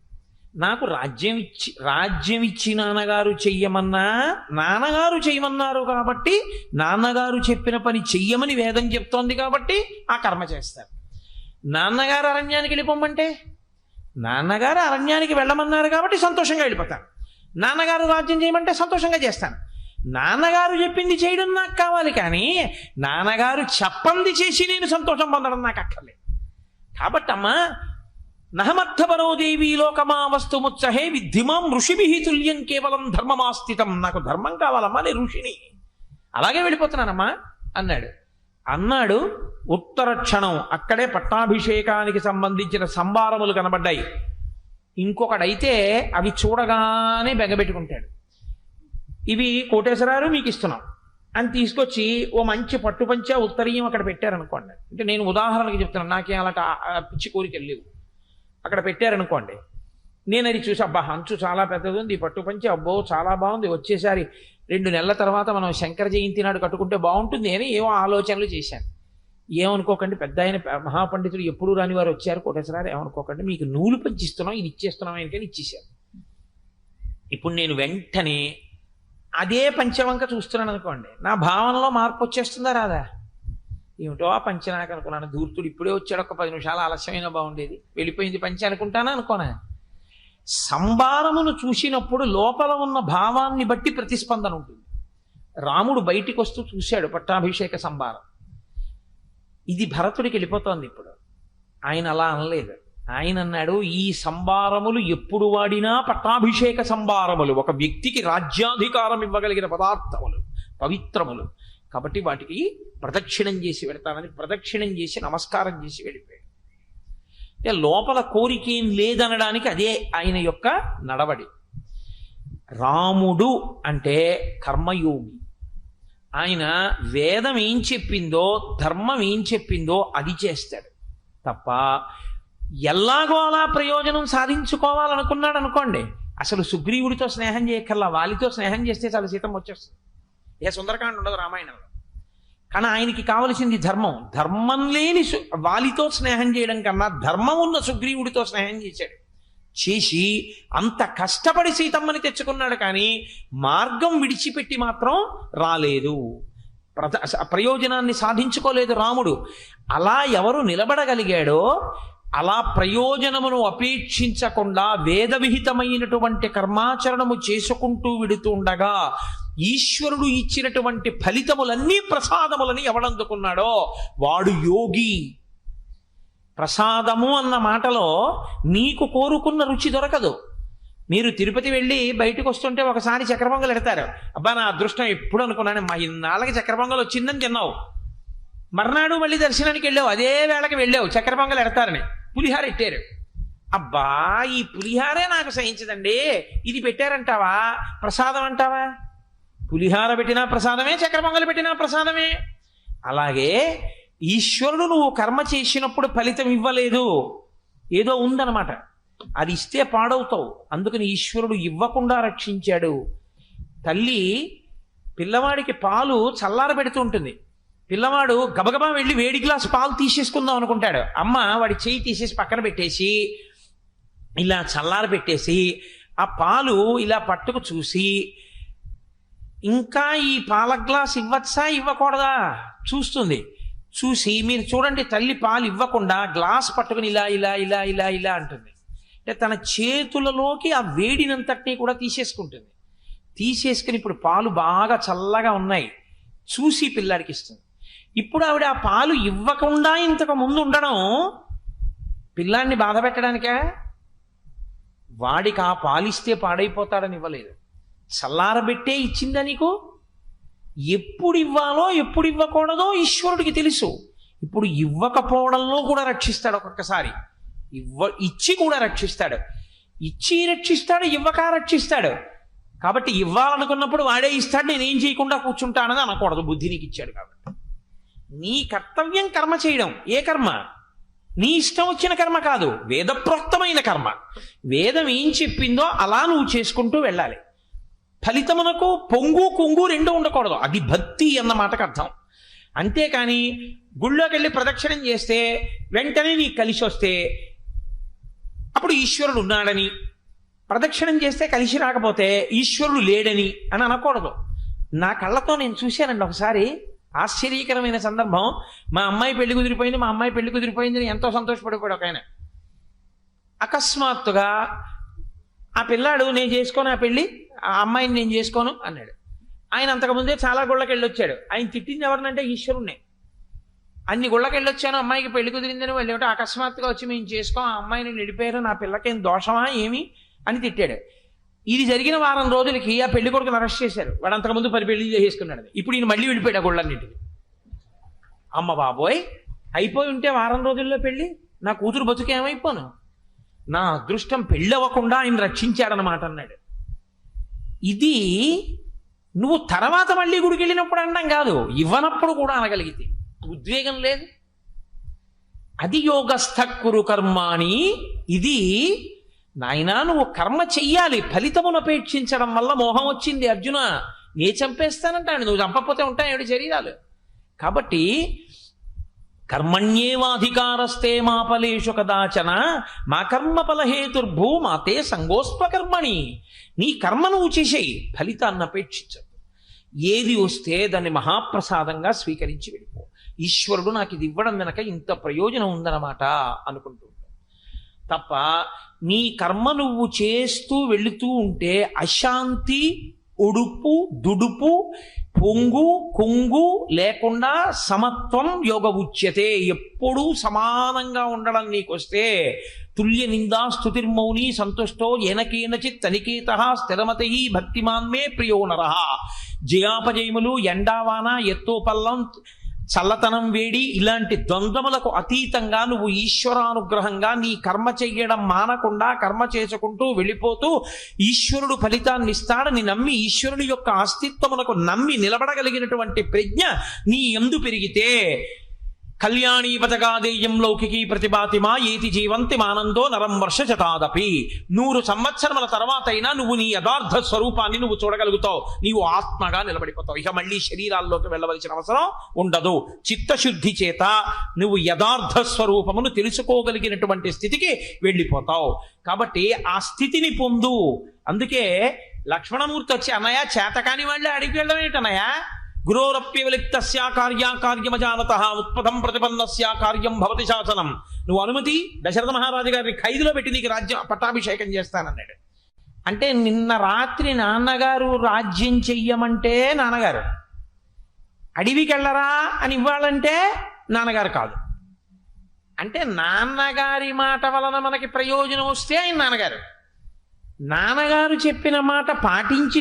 నాకు రాజ్యం ఇచ్చి నాన్నగారు చెయ్యమన్నా, నాన్నగారు చెయ్యమన్నారు కాబట్టి, నాన్నగారు చెప్పిన పని చెయ్యమని వేదం చెప్తోంది కాబట్టి ఆ కర్మ చేస్తారు. నాన్నగారు అరణ్యానికి వెళ్ళిపోమంటే, నాన్నగారు అరణ్యానికి వెళ్ళమన్నారు కాబట్టి సంతోషంగా వెళ్ళిపోతాను, నాన్నగారు రాజ్యం చేయమంటే సంతోషంగా చేస్తాను. నాన్నగారు చెప్పింది చేయడం నాకు కావాలి, కానీ నాన్నగారు చెప్పంది చేసి నేను సంతోషం పొందడం నాకు అక్కర్లేదు. కాబట్టి అమ్మా, నహమర్థపరో దేవీ లోకమా వస్తుముత్సహే విద్ధిమాం ఋషిభిః తుల్యం కేవలం ధర్మమాస్థితం. నాకు ధర్మం కావాలమ్మా, నేను ఋషిని, అలాగే వెళ్ళిపోతున్నానమ్మా అన్నాడు. ఉత్తర క్షణం అక్కడే పట్టాభిషేకానికి సంబంధించిన సంభారములు కనబడ్డాయి. ఇంకొకడైతే అవి చూడగానే బెగబెట్టుకుంటాడు. ఇవి కోటేశ్వరారు మీకు ఇస్తున్నాం అని తీసుకొచ్చి ఓ మంచి పట్టుపంచ ఉత్తరీయం అక్కడ పెట్టారనుకోండి, అంటే నేను ఉదాహరణకి చెప్తున్నాను, నాకేం అలా పిచ్చి కోరికలు లేవు, అక్కడ పెట్టారనుకోండి, నేను అది చూసి అబ్బా అంచు చాలా పెద్దది ఉంది, ఈ పట్టుపంచ అబ్బో చాలా బాగుంది, వచ్చేసారి 2 నెలల తర్వాత మనం శంకర జయంతి నాడు కట్టుకుంటే బాగుంటుంది అని ఏవో ఆలోచనలు చేశాను. ఏమనుకోకండి, పెద్ద ఆయన మహాపండితుడు ఎప్పుడు రాని వారు వచ్చారు, కోటేశ్వరారు ఏమనుకోకండి, మీకు నూలు పంచిస్తున్నాం, ఇది ఇచ్చేస్తున్నాం ఆయనకని ఇచ్చేశారు. ఇప్పుడు నేను వెంటనే అదే పంచవంక చూస్తున్నాను అనుకోండి, నా భావనలో మార్పు వచ్చేస్తుందా రాదా? ఏమిటో ఆ పంచ నాకు అనుకున్నాను, ధూర్తుడు ఇప్పుడే వచ్చాడు, ఒక 10 నిమిషాలు ఆలస్యమైనా బాగుండేది, వెళ్ళిపోయింది పంచ అనుకుంటానా అనుకోనా? సంభారమును చూసినప్పుడు లోపల ఉన్న భావాన్ని బట్టి ప్రతిస్పందన ఉంటుంది. రాముడు బయటికి వస్తూ చూశాడు పట్టాభిషేక సంభారం, ఇది భరతుడికి వెళ్ళిపోతోంది. ఇప్పుడు ఆయన అలా అనలేదు, ఆయన అన్నాడు, ఈ సంభారములు ఎప్పుడు వాడినా పట్టాభిషేక సంభారములు, ఒక వ్యక్తికి రాజ్యాధికారం ఇవ్వగలిగిన పదార్థములు, పవిత్రములు, కాబట్టి వాటికి ప్రదక్షిణం చేసి వెళ్తానని ప్రదక్షిణం చేసి నమస్కారం చేసి వెళ్ళిపోయాడు. అంటే లోపల కోరికేం లేదనడానికి అదే ఆయన యొక్క నడవడి. రాముడు అంటే కర్మయోగి. ఆయన వేదం ఏం చెప్పిందో, ధర్మం ఏం చెప్పిందో అది చేస్తాడు తప్ప ఎలాగో అలా ప్రయోజనం సాధించుకోవాలనుకున్నాడు అనుకోండి, అసలు సుగ్రీవుడితో స్నేహం చేయక్కర్లా, వాలితో స్నేహం చేస్తే చాలు సీతమ్మ వచ్చేస్తుంది. ఏ సుందరకాండ ఉండదు రామాయణంలో. కానీ ఆయనకి కావలసింది ధర్మం. ధర్మం లేని వాలితో స్నేహం చేయడం కన్నా ధర్మం ఉన్న సుగ్రీవుడితో స్నేహం చేసి అంత కష్టపడి సీతమ్మని తెచ్చుకున్నాడు, కానీ మార్గం విడిచిపెట్టి మాత్రం రాలేదు, ప్రయోజనాన్ని సాధించుకోలేదు రాముడు. అలా ఎవరు నిలబడగలిగాడో, అలా ప్రయోజనమును అపేక్షించకుండా వేదవిహితమైనటువంటి కర్మాచరణము చేసుకుంటూ విడుతుండగా ఈశ్వరుడు ఇచ్చినటువంటి ఫలితములన్నీ ప్రసాదములని ఎవడందుకున్నాడో వాడు యోగి. ప్రసాదము అన్న మాటలో నీకు కోరుకున్న రుచి దొరకదు. మీరు తిరుపతి వెళ్ళి బయటకు వస్తుంటే ఒకసారి చక్కెర పొంగల్ ఎడతారు, అబ్బా నా అదృష్టం ఎప్పుడు అనుకున్నాను, మా ఇన్నాళ్ళకి చక్కెర పొంగల్ వచ్చిందని తిన్నావు, మర్నాడు మళ్ళీ దర్శనానికి వెళ్ళావు, అదే వేళకి వెళ్ళావు, చక్కెర పొంగల్ ఎడతారని పులిహార ఎట్టారు, అబ్బా ఈ పులిహారే నాకు సహించదండి, ఇది పెట్టారంటావా ప్రసాదం అంటావా? పులిహార పెట్టినా ప్రసాదమే, చక్కెర పొంగల్ పెట్టినా ప్రసాదమే. అలాగే ఈశ్వరుడు నువ్వు కర్మ చేసినప్పుడు ఫలితం ఇవ్వలేదు, ఏదో ఉందన్నమాట, అది ఇస్తే పాడవుతావు, అందుకని ఈశ్వరుడు ఇవ్వకుండా రక్షించాడు. తల్లి పిల్లవాడికి పాలు చల్లార పెడుతూ ఉంటుంది, పిల్లవాడు గబగబా వెళ్ళి వేడి గ్లాసు పాలు తీసేసుకుందాం అనుకుంటాడు, అమ్మ వాడి చేయి తీసేసి పక్కన పెట్టేసి ఇలా చల్లార పెట్టేసి ఆ పాలు ఇలా పట్టుకు చూసి, ఇంకా ఈ పాల గ్లాస్ ఇవ్వచ్చా ఇవ్వకూడదా చూస్తుంది. చూసి, మీరు చూడండి తల్లి పాలు ఇవ్వకుండా గ్లాస్ పట్టుకుని ఇలా ఇలా ఇలా ఇలా ఇలా అంటుంది. అంటే తన చేతులలోకి ఆ వేడినంతటినీ కూడా తీసేసుకుంటుంది. తీసేసుకుని ఇప్పుడు పాలు బాగా చల్లగా ఉన్నాయి చూసి పిల్లాడికి ఇస్తుంది. ఇప్పుడు ఆవిడ ఆ పాలు ఇవ్వకుండా ఇంతకు ముందు ఉండడం పిల్లాడిని బాధ పెట్టడానికే? వాడికి ఆ పాలిస్తే పాడైపోతాడని ఇవ్వలేదు, చల్లారబెట్టే ఇచ్చిందా నీకు? ఎప్పుడు ఇవ్వాలో ఎప్పుడు ఇవ్వకూడదో ఈశ్వరుడికి తెలుసు. ఇప్పుడు ఇవ్వకపోవడంలో కూడా రక్షిస్తాడు, ఒక్కొక్కసారి ఇచ్చి కూడా రక్షిస్తాడు. ఇచ్చి రక్షిస్తాడు, ఇవ్వక రక్షిస్తాడు. కాబట్టి ఇవ్వాలనుకున్నప్పుడు వాడే ఇస్తాడు, నేనేం చేయకుండా కూర్చుంటానని అనకూడదు. బుద్ధి నీకు ఇచ్చాడు కాబట్టి నీ కర్తవ్యం కర్మ చేయడం. ఏ కర్మ? నీ ఇష్టం వచ్చిన కర్మ కాదు, వేదప్రోక్తమైన కర్మ. వేదం ఏం చెప్పిందో అలా నువ్వు చేసుకుంటూ వెళ్ళాలి. ఫలితమునకు పొంగు కొంగు రెండు ఉండకూడదు. అది భక్తి అన్న మాటకు అర్థం. అంతేకాని గుళ్ళోకి వెళ్ళి ప్రదక్షిణం చేస్తే వెంటనే నీకు కలిసి వస్తే అప్పుడు ఈశ్వరుడు ఉన్నాడని, ప్రదక్షిణం చేస్తే కలిసి రాకపోతే ఈశ్వరుడు లేడని అని అనకూడదు. నా కళ్ళతో నేను చూశానండి ఒకసారి, ఆశ్చర్యకరమైన సందర్భం. మా అమ్మాయి పెళ్లి కుదిరిపోయిందని ఎంతో సంతోషపడిపోయాడు ఒక ఆయన. అకస్మాత్తుగా ఆ పిల్లాడు, నేను చేసుకోను ఆ పెళ్ళి, ఆ అమ్మాయిని నేను చేసుకోను అన్నాడు. ఆయన అంతకుముందే చాలా గుళ్ళకి వెళ్ళొచ్చాడు. ఆయన తిట్టింది ఎవరినంటే ఈశ్వరుణ్ణి. అన్ని గుళ్ళకి వెళ్ళొచ్చాను, అమ్మాయికి పెళ్లి కుదిరిందని వాళ్ళు ఏమిటో అకస్మాత్తుగా వచ్చి మేము చేసుకోం, ఆ అమ్మాయిని నిడిపోయారు, నా పిల్లకేం దోషమా ఏమి అని తిట్టాడు. ఇది జరిగిన వారం రోజులకి ఆ పెళ్లి కొడుకుని అరెస్ట్ చేశారు. వాడు అంతకుముందు 10 పెళ్లి చేసుకున్నాడు. ఇప్పుడు ఈయన మళ్ళీ వెళ్ళిపోయాడు ఆ గుళ్ళన్నింటికి. అమ్మ బాబోయ్, అయిపోయి ఉంటే వారం రోజుల్లో పెళ్ళి, నా కూతురు బతుకేమైపోను, నా అదృష్టం పెళ్ళవ్వకుండా ఆయన రక్షించాడనమాట అన్నాడు. ఇది నువ్వు తర్వాత మళ్ళీ గుడికి వెళ్ళినప్పుడు అనడం కాదు, ఇవ్వనప్పుడు కూడా అనగలిగితే ఉద్వేగం లేదు. అది యోగస్థ కురు కర్మాణి. ఇది నాయనా నువ్వు కర్మ చెయ్యాలి, ఫలితమును అపేక్షించడం వల్ల మోహం వచ్చింది. అర్జున, నే చంపేస్తానంటాడు, నువ్వు చంపకపోతే ఉంటాయి 7 శరీరాలు. కాబట్టి కర్మణ్యేవాధికారస్తే మా ఫలేషు కదాచన మా కర్మ ఫలహేతుర్భూ మాతే సంగోస్త్వకర్మణి. నీ కర్మ నువ్వు చేసేయి, ఫలితాన్ని అపేక్షించదు. ఏది వస్తే దాన్ని మహాప్రసాదంగా స్వీకరించి వెళ్ళిపో. ఈశ్వరుడు నాకు ఇది ఇవ్వడం వెనక ఇంత ప్రయోజనం ఉందన్నమాట అనుకుంటూ తప్ప నీ కర్మ నువ్వు చేస్తూ వెళుతూ ఉంటే అశాంతి, ఉడుపు, దుడుపు, పొంగు కొంగు లేకుండా సమత్వం యోగ ఉచ్యతే. ఎప్పుడూ సమానంగా ఉండడం నీకొస్తే తుల్య నిందా స్తుతిర్మౌని సంతుష్టో ఏనకేనచిత్ తనికేత స్థిరమతి భక్తిమాన్మే ప్రియో నరః. జయాపజయములు, ఎండావాన, ఎత్తో పల్లం, చల్లతనం, వేడి ఇలాంటి ద్వంద్వములకు అతీతంగా నువ్వు ఈశ్వరానుగ్రహంగా నీ కర్మ చెయ్యడం మానకుండా కర్మ చేసుకుంటూ వెళ్ళిపోతూ ఈశ్వరుడు ఫలితాన్ని ఇస్తాడని నమ్మి ఈశ్వరుని యొక్క అస్తిత్వమునకు నమ్మి నిలబడగలిగినటువంటి ప్రజ్ఞ నీ యందు పెరిగితే కళ్యాణీ పతగాదేయం లౌకికీ ప్రతిభాతిమా ఏతి జీవంతి మానందో నరం వర్ష శతాదపి. 100 సంవత్సరముల తర్వాత అయినా నువ్వు నీ యథార్థ స్వరూపాన్ని నువ్వు చూడగలుగుతావు. నీవు ఆత్మగా నిలబడిపోతావు. ఇక మళ్ళీ శరీరాల్లోకి వెళ్ళవలసిన అవసరం ఉండదు. చిత్తశుద్ధి చేత నువ్వు యథార్థ స్వరూపమును తెలుసుకోగలిగినటువంటి స్థితికి వెళ్ళిపోతావు. కాబట్టి ఆ స్థితిని పొందు. అందుకే లక్ష్మణమూర్తి వచ్చి, అన్నయ్య చేతకాని వాళ్ళే అడిగి వెళ్ళడం ఏంటన్నయ్య, గురోరప్యవలిప్తస్యా కార్యమజానతః ఉత్పదం ప్రతిపన్నస్యా కార్యం భవతి శాసనం. నువ్వు అనుమతి, దశరథ మహారాజు గారిని ఖైదులో పెట్టి నీకు పట్టాభిషేకం చేస్తానన్నాడు. అంటే నిన్న రాత్రి నాన్నగారు రాజ్యం చెయ్యమంటే నాన్నగారు, అడవికి వెళ్ళరా అని ఇవ్వాలంటే నాన్నగారు కాదు. అంటే నాన్నగారి మాట వలన మనకి ప్రయోజనం వస్తే ఆయన నాన్నగారు. నాన్నగారు చెప్పిన మాట పాటించి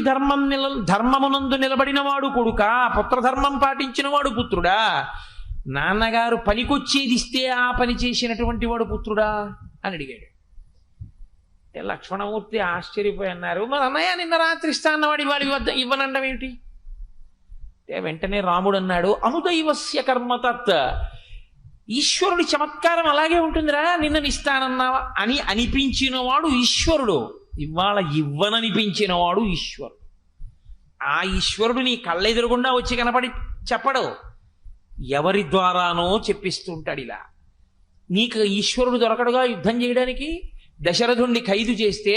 ధర్మమునందు నిలబడిన వాడు కొడుకా, పుత్రధర్మం పాటించిన వాడు పుత్రుడా? నాన్నగారు పనికొచ్చేది ఇస్తే ఆ పని చేసినటువంటి వాడు పుత్రుడా అని అడిగాడు. లక్ష్మణమూర్తి ఆశ్చర్యపోయి అన్నారు, మరి అన్నయ్య నిన్న రాత్రి ఇస్తా అన్నవాడు ఇవాళ ఇవ్వనండం ఏమిటి? వెంటనే రాముడు అన్నాడు, అనుదైవస్య కర్మతత్. ఈశ్వరుడి చమత్కారం అలాగే ఉంటుందిరా. నిన్న ఇస్తానన్నావా అని అనిపించిన వాడు ఈశ్వరుడు, ఇవాళ ఇవ్వననిపించిన వాడు ఈశ్వరుడు. ఆ ఈశ్వరుడు నీ కళ్ళెదురుగుండా వచ్చి కనపడి చెప్పడు, ఎవరి ద్వారానో చెప్పిస్తుంటాడు. ఇలా నీకు ఈశ్వరుడు దొరకడుగా యుద్ధం చేయడానికి. దశరథుణ్ణి ఖైదు చేస్తే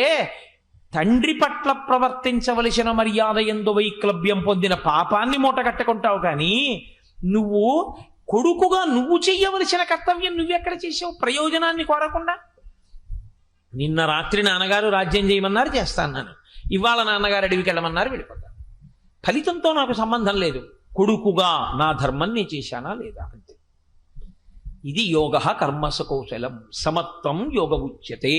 తండ్రి పట్ల ప్రవర్తించవలసిన మర్యాద ఎందు వైక్లభ్యం పొందిన పాపాన్ని మూట కట్టుకుంటావు కానీ నువ్వు కొడుకుగా నువ్వు చెయ్యవలసిన కర్తవ్యం నువ్వెక్కడ చేసావు ప్రయోజనాన్ని కోరకుండా? నిన్న రాత్రి నాన్నగారు రాజ్యం చేయమన్నారు, చేస్తాను. ఇవాళ నాన్నగారు అడవికి వెళ్ళమన్నారు, వెళ్ళిపోతాను. ఫలితంతో నాకు సంబంధం లేదు. కొడుకుగా నా ధర్మం నేను చేశానా లేదా అంతే. ఇది యోగ కర్మసు కౌశలం సమత్వం యోగ ఉచ్యతే.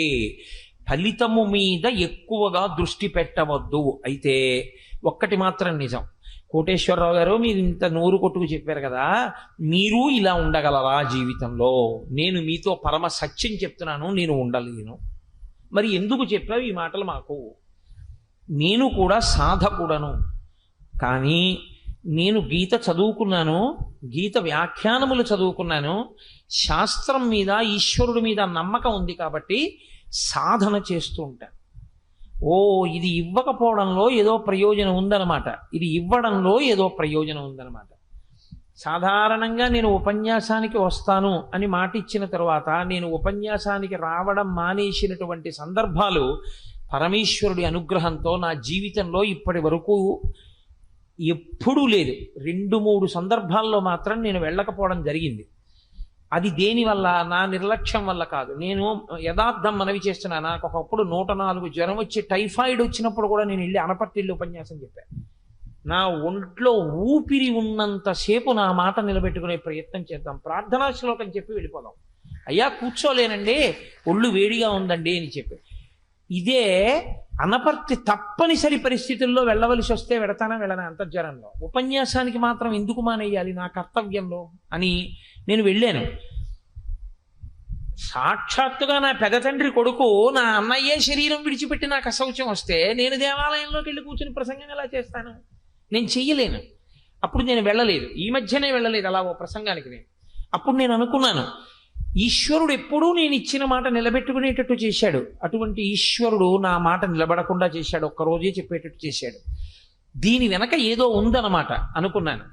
ఫలితము మీద ఎక్కువగా దృష్టి పెట్టవద్దు. అయితే ఒక్కటి మాత్రం నిజం, కోటేశ్వరరావు గారు మీరు ఇంత నోరు కొట్టుకు చెప్పారు కదా, మీరు ఇలా ఉండగలరా జీవితంలో? నేను మీతో పరమ సత్యం చెప్తున్నాను, నేను ఉండలేను. మరి ఎందుకు చెప్పావు ఈ మాటలు మాకు? నేను కూడా సాధకుడను, కానీ నేను గీత చదువుకున్నాను, గీత వ్యాఖ్యానములు చదువుకున్నాను, శాస్త్రం మీద ఈశ్వరుడి మీద నమ్మకం ఉంది కాబట్టి సాధన చేస్తూ ఉంటాను. ఓ ఇది ఇవ్వకపోవడంలో ఏదో ప్రయోజనం ఉందన్నమాట, ఇది ఇవ్వడంలో ఏదో ప్రయోజనం ఉందన్నమాట. సాధారణంగా నేను ఉపన్యాసానికి వస్తాను అని మాట ఇచ్చిన తర్వాత నేను ఉపన్యాసానికి రావడం మానేసినటువంటి సందర్భాలు పరమేశ్వరుడి అనుగ్రహంతో నా జీవితంలో ఇప్పటి వరకు ఎప్పుడూ లేదు. 2-3 సందర్భాల్లో మాత్రం నేను వెళ్ళకపోవడం జరిగింది. అది దేనివల్ల? నా నిర్లక్ష్యం వల్ల కాదు. నేను యథార్థం మనవి చేస్తున్నా. నాకు ఒకప్పుడు 104 జ్వరం వచ్చి టైఫాయిడ్ వచ్చినప్పుడు కూడా నేను వెళ్ళి అనపర్తిల్లి ఉపన్యాసం చెప్పాను. నా ఒంట్లో ఊపిరి ఉన్నంతసేపు నా మాట నిలబెట్టుకునే ప్రయత్నం చేద్దాం, ప్రార్థనా శ్లోకం చెప్పి వెళ్ళిపోదాం. అయ్యా కూర్చోలేనండి, ఒళ్ళు వేడిగా ఉందండి అని చెప్పి. ఇదే అనపర్తి తప్పనిసరి పరిస్థితుల్లో వెళ్ళవలసి వస్తే వెడతానా వెళ్ళనా అంతర్జాలంలో, ఉపన్యాసానికి మాత్రం ఎందుకు మానేయాలి నా కర్తవ్యంలో అని నేను వెళ్ళాను. సాక్షాత్తుగా నా పెద్ద తండ్రి కొడుకు నా అన్నయ్యే శరీరం విడిచిపెట్టి నాకు అశౌచం వస్తే నేను దేవాలయంలోకి వెళ్ళి కూర్చుని ప్రసంగం ఎలా చేస్తాను? నేను చెయ్యలేను. అప్పుడు నేను వెళ్ళలేదు, ఈ మధ్యనే వెళ్ళలేదు అలా ఓ ప్రసంగానికి. నేను అప్పుడు నేను అనుకున్నాను, ఈశ్వరుడు ఎప్పుడూ నేను ఇచ్చిన మాట నిలబెట్టుకునేటట్టు చేశాడు, అటువంటి ఈశ్వరుడు నా మాట నిలబడకుండా చేశాడు, ఒక్కరోజే చెప్పేటట్టు చేశాడు. దీని వెనక ఏదో ఉందన్నమాట అనుకున్నాను.